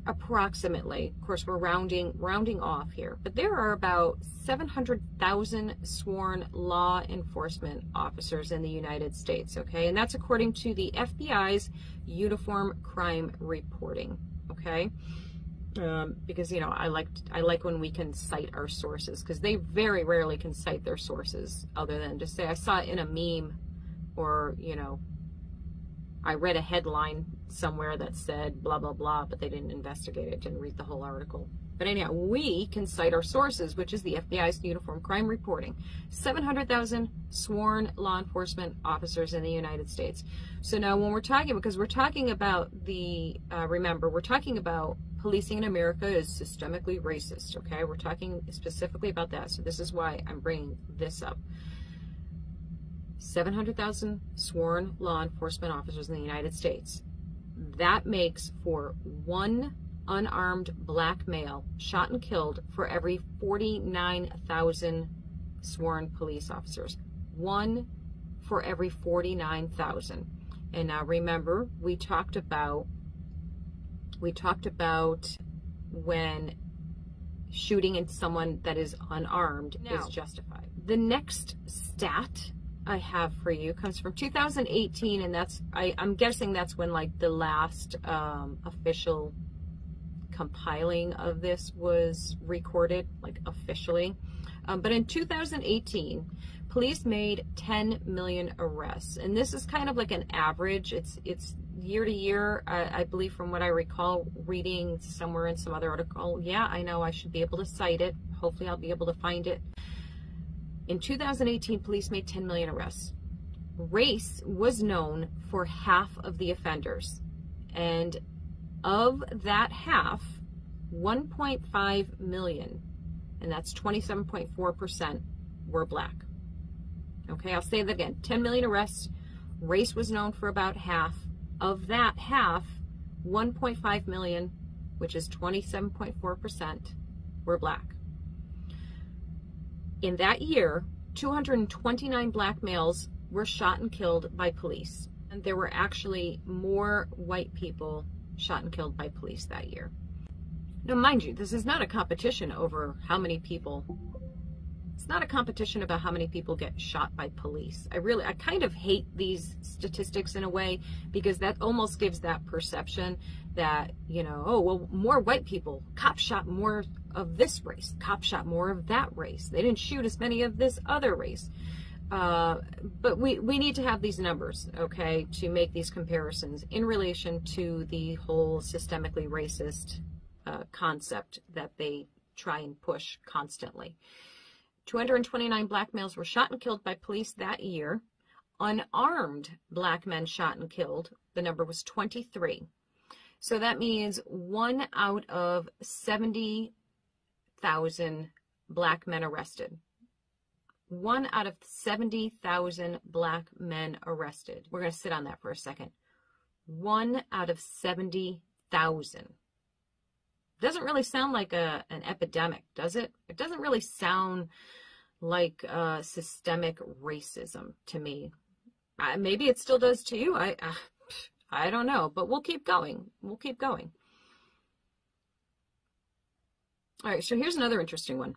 approximately, of course we're rounding off here, but there are about 700,000 sworn law enforcement officers in the United States, okay? And that's according to the FBI's Uniform Crime Reporting, okay? Because, you know, I like when we can cite our sources, because they very rarely can cite their sources other than just say, I saw it in a meme, or, you know, I read a headline somewhere that said blah, blah, blah, but they didn't investigate it, didn't read the whole article. But anyhow, we can cite our sources, which is the FBI's Uniform Crime Reporting. 700,000 sworn law enforcement officers in the United States. So now when we're talking, because we're talking about the, remember, we're talking about policing in America is systemically racist, okay? We're talking specifically about that, so this is why I'm bringing this up. 700,000 sworn law enforcement officers in the United States. That makes for one unarmed black male shot and killed for every 49,000 sworn police officers. One for every 49,000. And now remember, we talked about when shooting into someone that is unarmed is justified. The next stat I have for you comes from 2018, and that's, I'm guessing that's when like the last official compiling of this was recorded, like officially. But in 2018, police made 10 million arrests, and this is kind of like an average. It's year to year, I believe, from what I recall reading somewhere in some other article. Yeah, I know I should be able to cite it. Hopefully I'll be able to find it. In 2018, police made 10 million arrests. Race was known for half of the offenders. And of that half, 1.5 million, and that's 27.4%, were black. Okay, I'll say that again. 10 million arrests. Race was known for about half. Of that half, 1.5 million, which is 27.4%, were black. In that year, 229 black males were shot and killed by police. And there were actually more white people shot and killed by police that year. Now, mind you, this is not a competition over how many people, it's not a competition about how many people get shot by police. I kind of hate these statistics in a way, because that almost gives that perception that, you know, oh, well, more white people, cops shot more of this race, cops shot more of that race. They didn't shoot as many of this other race. But we need to have these numbers, okay, to make these comparisons in relation to the whole systemically racist concept that they try and push constantly. 229 black males were shot and killed by police that year. Unarmed black men shot and killed, the number was 23. So that means 1 out of 70,000 black men arrested. 1 out of 70,000 black men arrested. We're going to sit on that for a second. 1 out of 70,000. Doesn't really sound like an epidemic, does it? It doesn't really sound like systemic racism to me. Maybe it still does to you. I don't know, but we'll keep going. We'll keep going. All right, so here's another interesting one.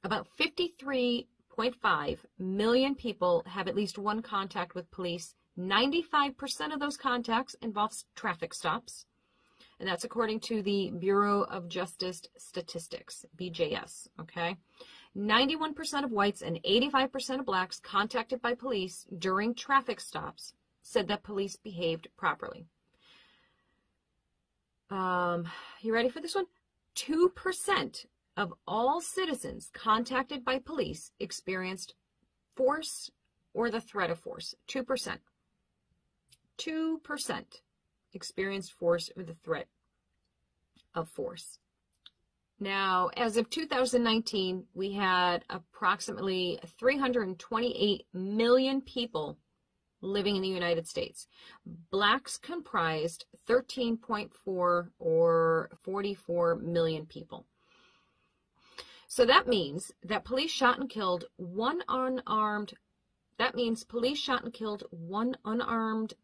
About 53.5 million people have at least one contact with police. 95% of those contacts involve traffic stops. And that's according to the Bureau of Justice Statistics, BJS, okay? 91% of whites and 85% of blacks contacted by police during traffic stops said that police behaved properly. You ready for this one? 2% of all citizens contacted by police experienced force or the threat of force. 2%. 2% experienced force or the threat of force. Now, as of 2019, we had approximately 328 million people living in the United States. Blacks comprised 13.4 or 44 million people. So that means that police shot and killed one unarmed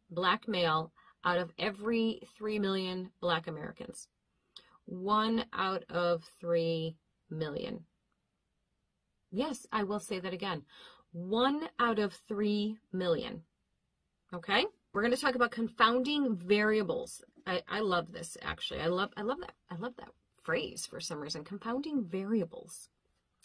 black male out of every 3 million black Americans. 1 out of 3 million. Yes, I will say that again. 1 out of 3 million. Okay? We're going to talk about confounding variables. I love this, actually. I love that phrase for some reason. Confounding variables.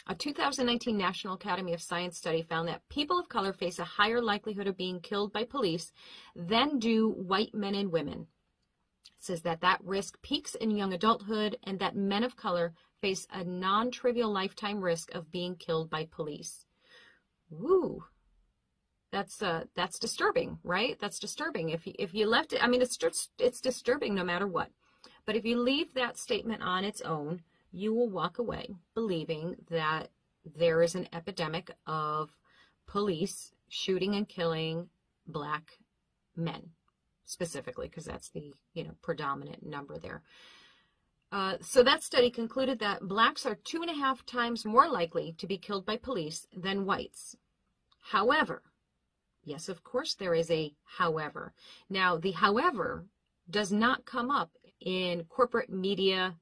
A 2019 National Academy of Science study found that people of color face a higher likelihood of being killed by police than do white men and women. It says that risk peaks in young adulthood and that men of color face a non-trivial lifetime risk of being killed by police. Woo. That's disturbing, right? That's disturbing. If you left it, I mean, it's disturbing no matter what. But if you leave that statement on its own, you will walk away believing that there is an epidemic of police shooting and killing black men, specifically, because that's the predominant number there. So that study concluded that blacks are 2.5 times more likely to be killed by police than whites. However, yes, of course there is a however. Now, the however does not come up in corporate media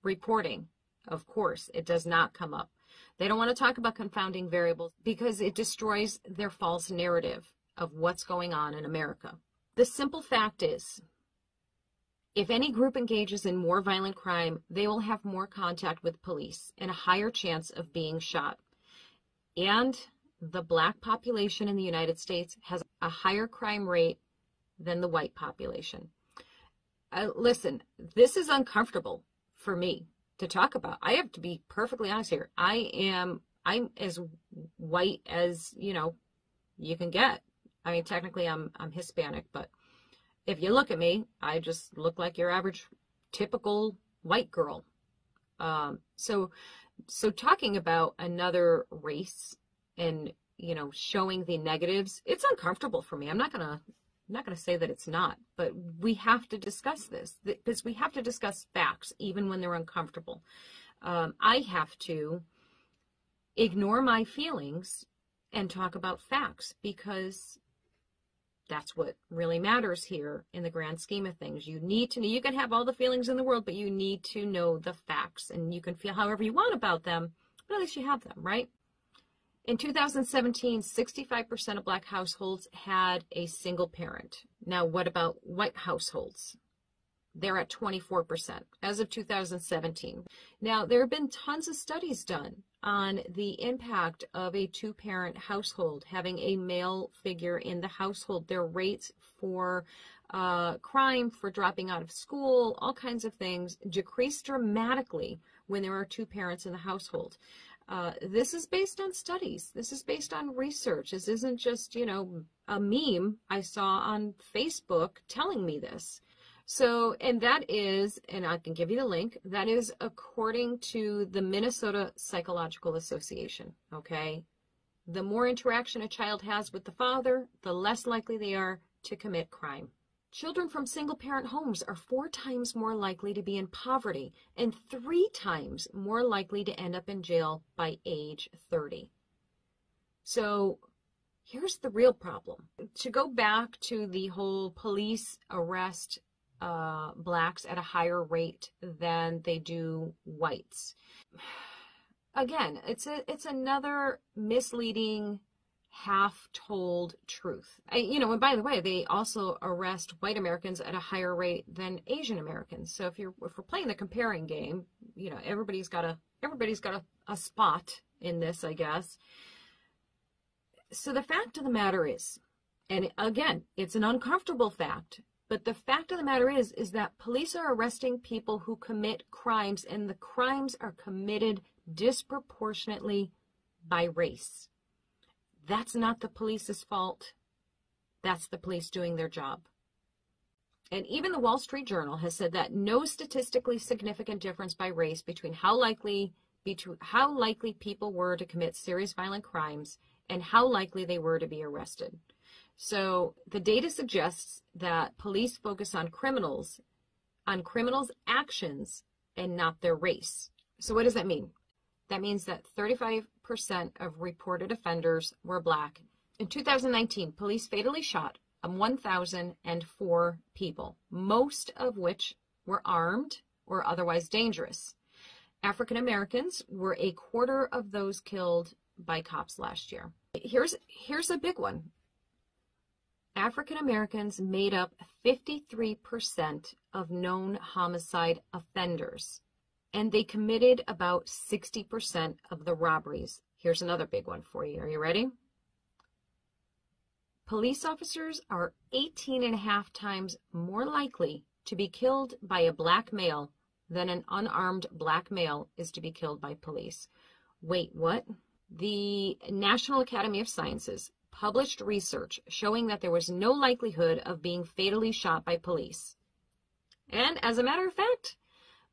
reporting. Of course, it does not come up. They don't want to talk about confounding variables because it destroys their false narrative of what's going on in America. The simple fact is, if any group engages in more violent crime, they will have more contact with police and a higher chance of being shot. And the black population in the United States has a higher crime rate than the white population. Listen, this is uncomfortable for me to talk about. I have to be perfectly honest here. I'm as white as, you can get. I mean, technically I'm Hispanic, but if you look at me, I just look like your average typical white girl. So talking about another race and, showing the negatives, it's uncomfortable for me. I'm not going to say that it's not, but we have to discuss this because we have to discuss facts even when they're uncomfortable. I have to ignore my feelings and talk about facts because that's what really matters here in the grand scheme of things. You need to know, you can have all the feelings in the world, but you need to know the facts, and you can feel however you want about them, but at least you have them, right? In 2017, 65% of black households had a single parent. Now, what about white households? They're at 24% as of 2017. Now, there have been tons of studies done on the impact of a two-parent household, having a male figure in the household, their rates for crime, for dropping out of school, all kinds of things decrease dramatically when there are two parents in the household. This is based on studies. This is based on research. This isn't just, a meme I saw on Facebook telling me this. So, and that is, and I can give you the link, that is according to the Minnesota Psychological Association, okay? The more interaction a child has with the father, the less likely they are to commit crime. Children from single-parent homes are 4 times more likely to be in poverty and 3 times more likely to end up in jail by age 30. So here's the real problem. To go back to the whole police arrest blacks at a higher rate than they do whites. Again, it's another misleading, half-told truth. And by the way, they also arrest white Americans at a higher rate than Asian Americans. So if we're playing the comparing game, everybody's got a spot in this, I guess. So the fact of the matter is, and again, it's an uncomfortable fact, but the fact of the matter is that police are arresting people who commit crimes, and the crimes are committed disproportionately by race. That's not the police's fault. That's the police doing their job. And even the Wall Street Journal has said that no statistically significant difference by race between how likely people were to commit serious violent crimes and how likely they were to be arrested. So the data suggests that police focus on criminals' actions and not their race. So what does that mean? That means that 35% of reported offenders were Black. In 2019, police fatally shot 1,004 people, most of which were armed or otherwise dangerous. African Americans were a quarter of those killed by cops last year. Here's a big one. African Americans made up 53% of known homicide offenders, and they committed about 60% of the robberies. Here's another big one for you. Are you ready? Police officers are 18.5 times more likely to be killed by a Black male than an unarmed Black male is to be killed by police. Wait, what? The National Academy of Sciences published research showing that there was no likelihood of being fatally shot by police. And as a matter of fact,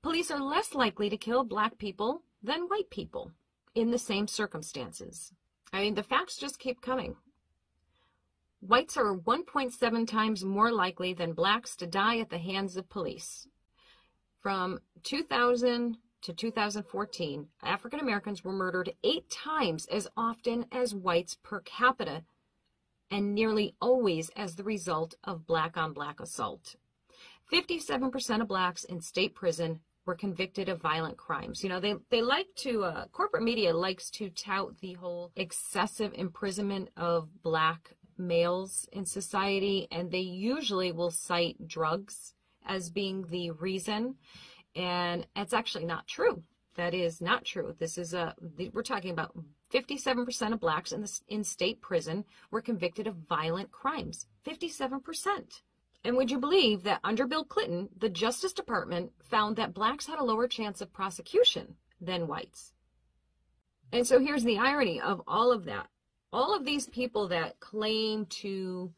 police are less likely to kill Black people than white people in the same circumstances. I mean, the facts just keep coming. Whites are 1.7 times more likely than Blacks to die at the hands of police. From 2000 to 2014, African Americans were murdered 8 times as often as whites per capita, and nearly always as the result of Black-on-Black assault. 57% of Blacks in state prison were convicted of violent crimes. You know, they like to, corporate media likes to tout the whole excessive imprisonment of Black males in society, and they usually will cite drugs as being the reason, and it's actually not true. That is not true. This is we're talking about 57% of Blacks in state prison were convicted of violent crimes. 57%. And would you believe that under Bill Clinton, the Justice Department found that Blacks had a lower chance of prosecution than whites? And so here's the irony of all of that. All of these people that claim to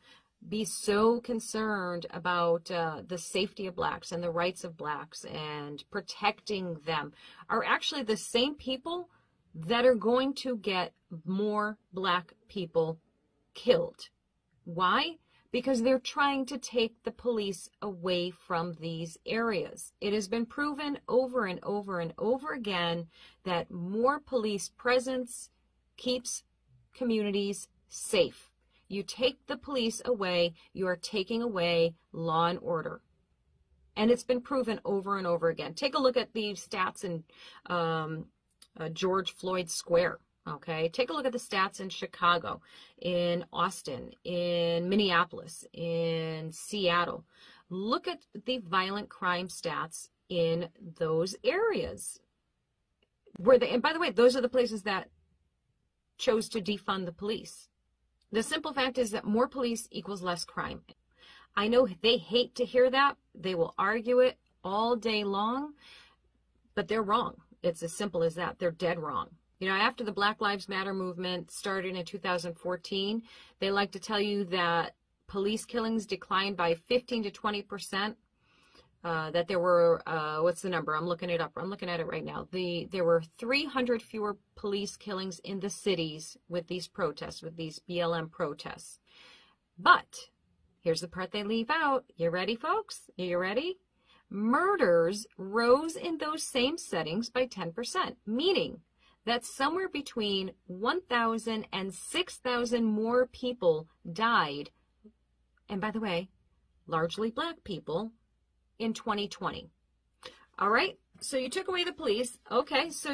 be so concerned about the safety of Blacks and the rights of Blacks and protecting them are actually the same people that are going to get more Black people killed. Why? Because they're trying to take the police away from these areas. It has been proven over and over and over again that more police presence keeps communities safe. You take the police away, you are taking away law and order. And it's been proven over and over again. Take a look at the stats in George Floyd Square. Okay, take a look at the stats in Chicago, in Austin, in Minneapolis, in Seattle. Look at the violent crime stats in those areas. And by the way, those are the places that chose to defund the police. The simple fact is that more police equals less crime. I know they hate to hear that. They will argue it all day long, but they're wrong. It's as simple as that. They're dead wrong. You know, after the Black Lives Matter movement started in 2014, they like to tell you that police killings declined by 15 to 20%. That there were, what's the number? I'm looking it up. I'm looking at it right now. There were 300 fewer police killings in the cities with these protests, with these BLM protests. But here's the part they leave out. You ready, folks? Are you ready? Murders rose in those same settings by 10%, meaning that somewhere between 1,000 and 6,000 more people died, and by the way, largely Black people, in 2020. All right, so you took away the police. Okay, so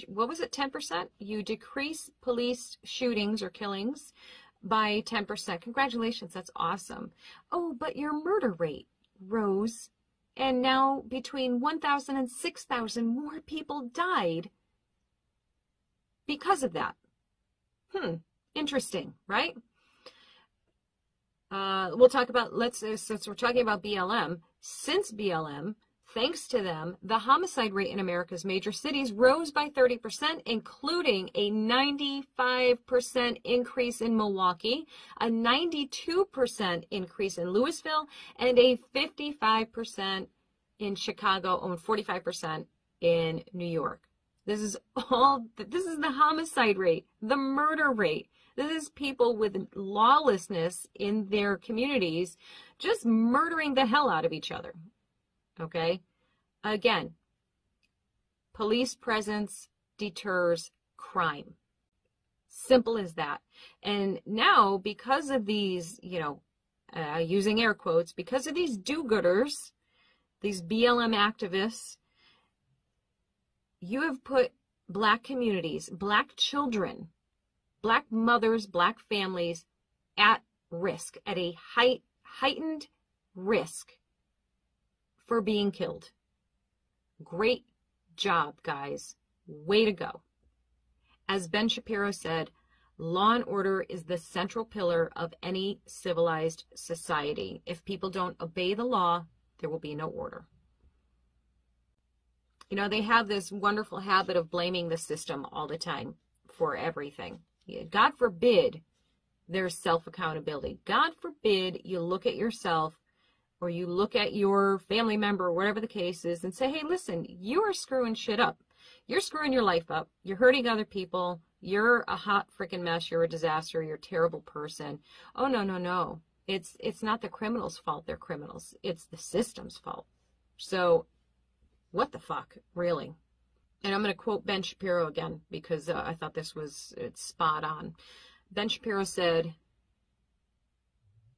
what was it, 10%? You decrease police shootings or killings by 10%. Congratulations, that's awesome. Oh, but your murder rate rose, and now between 1,000 and 6,000 more people died because of that. Interesting, right? We'll talk about, since we're talking about BLM, since BLM, thanks to them, the homicide rate in America's major cities rose by 30%, including a 95% increase in Milwaukee, a 92% increase in Louisville, and a 55% in Chicago, and 45% in New York. This is the homicide rate, the murder rate. This is people with lawlessness in their communities just murdering the hell out of each other. Okay? Again, police presence deters crime. Simple as that. And now, because of these, using air quotes, because of these do-gooders, these BLM activists, you have put Black communities, Black children, Black mothers, Black families at risk, at a heightened risk for being killed. Great job, guys. Way to go. As Ben Shapiro said, law and order is the central pillar of any civilized society. If people don't obey the law, there will be no order. They have this wonderful habit of blaming the system all the time for everything. God forbid there's self-accountability. God forbid you look at yourself or you look at your family member or whatever the case is and say, hey, listen, you are screwing shit up. You're screwing your life up. You're hurting other people. You're a hot freaking mess. You're a disaster. You're a terrible person. Oh, no. It's not the criminals' fault. They're criminals. It's the system's fault. So what the fuck, really? And I'm going to quote Ben Shapiro again because I thought it's spot on. Ben Shapiro said,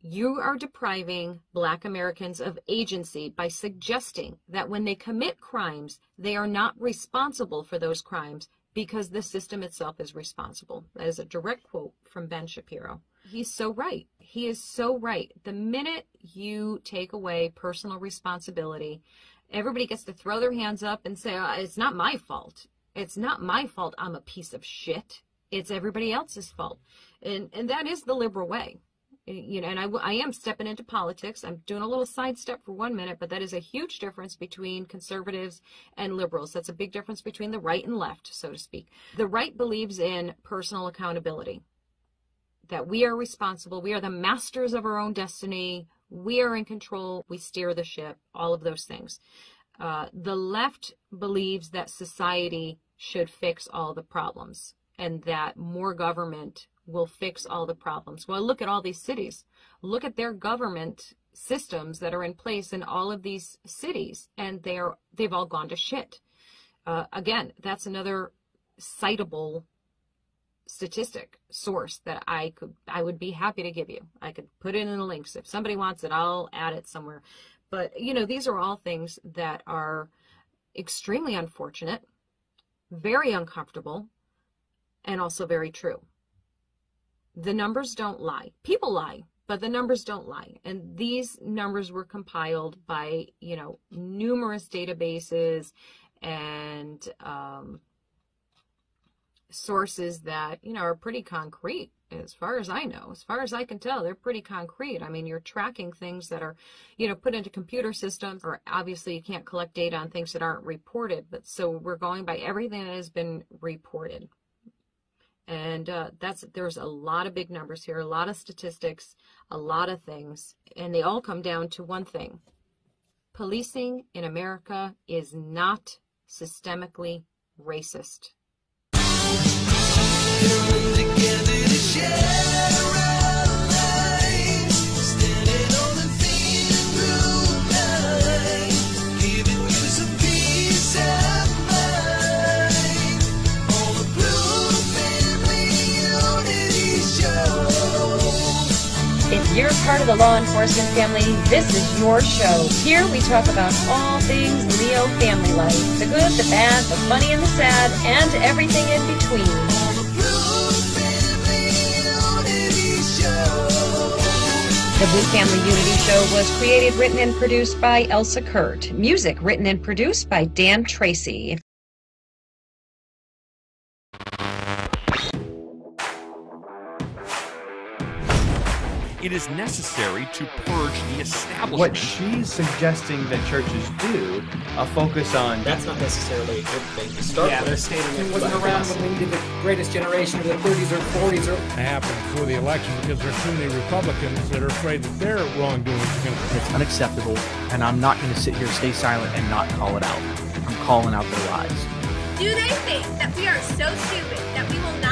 you are depriving Black Americans of agency by suggesting that when they commit crimes, they are not responsible for those crimes because the system itself is responsible. That is a direct quote from Ben Shapiro. He's so right. He is so right. The minute you take away personal responsibility, everybody gets to throw their hands up and say, it's not my fault. It's not my fault I'm a piece of shit. It's everybody else's fault. And that is the liberal way. And I am stepping into politics. I'm doing a little sidestep for 1 minute, but that is a huge difference between conservatives and liberals. That's a big difference between the right and left, so to speak. The right believes in personal accountability, that we are responsible. We are the masters of our own destiny. We are in control. We steer the ship, all of those things. The left believes that society should fix all the problems and that more government will fix all the problems. Well, look at all these cities. Look at their government systems that are in place in all of these cities, and they've all gone to shit. Again, that's another citable statistic source that I would be happy to give you. I could put it in the links. If somebody wants it, I'll add it somewhere. But, these are all things that are extremely unfortunate, very uncomfortable, and also very true. The numbers don't lie. People lie, but the numbers don't lie. And these numbers were compiled by, numerous databases and sources that, are pretty concrete. As far as I know, as far as I can tell, they're pretty concrete. I mean, you're tracking things that are, put into computer systems, or obviously you can't collect data on things that aren't reported. But so we're going by everything that has been reported. And there's a lot of big numbers here, a lot of statistics, a lot of things, and they all come down to one thing. Policing in America is not systemically racist. If you're part of the law enforcement family, this is your show. Here we talk about all things Leo family life. The good, the bad, the funny and the sad, and everything in between. The Blue Family Unity Show was created, written, and produced by Elsa Kurt. Music written and produced by Dan Tracy. It is necessary to purge the establishment. What she's suggesting that churches do, focus on... That's not necessarily a good thing to start with. They're stating it wasn't around when we needed the greatest generation of the 30s or 40s or... It happened before the election because there's too many Republicans that are afraid that their wrongdoing is going to... It's unacceptable, and I'm not going to sit here, stay silent, and not call it out. I'm calling out their lies. Do they think that we are so stupid that we will not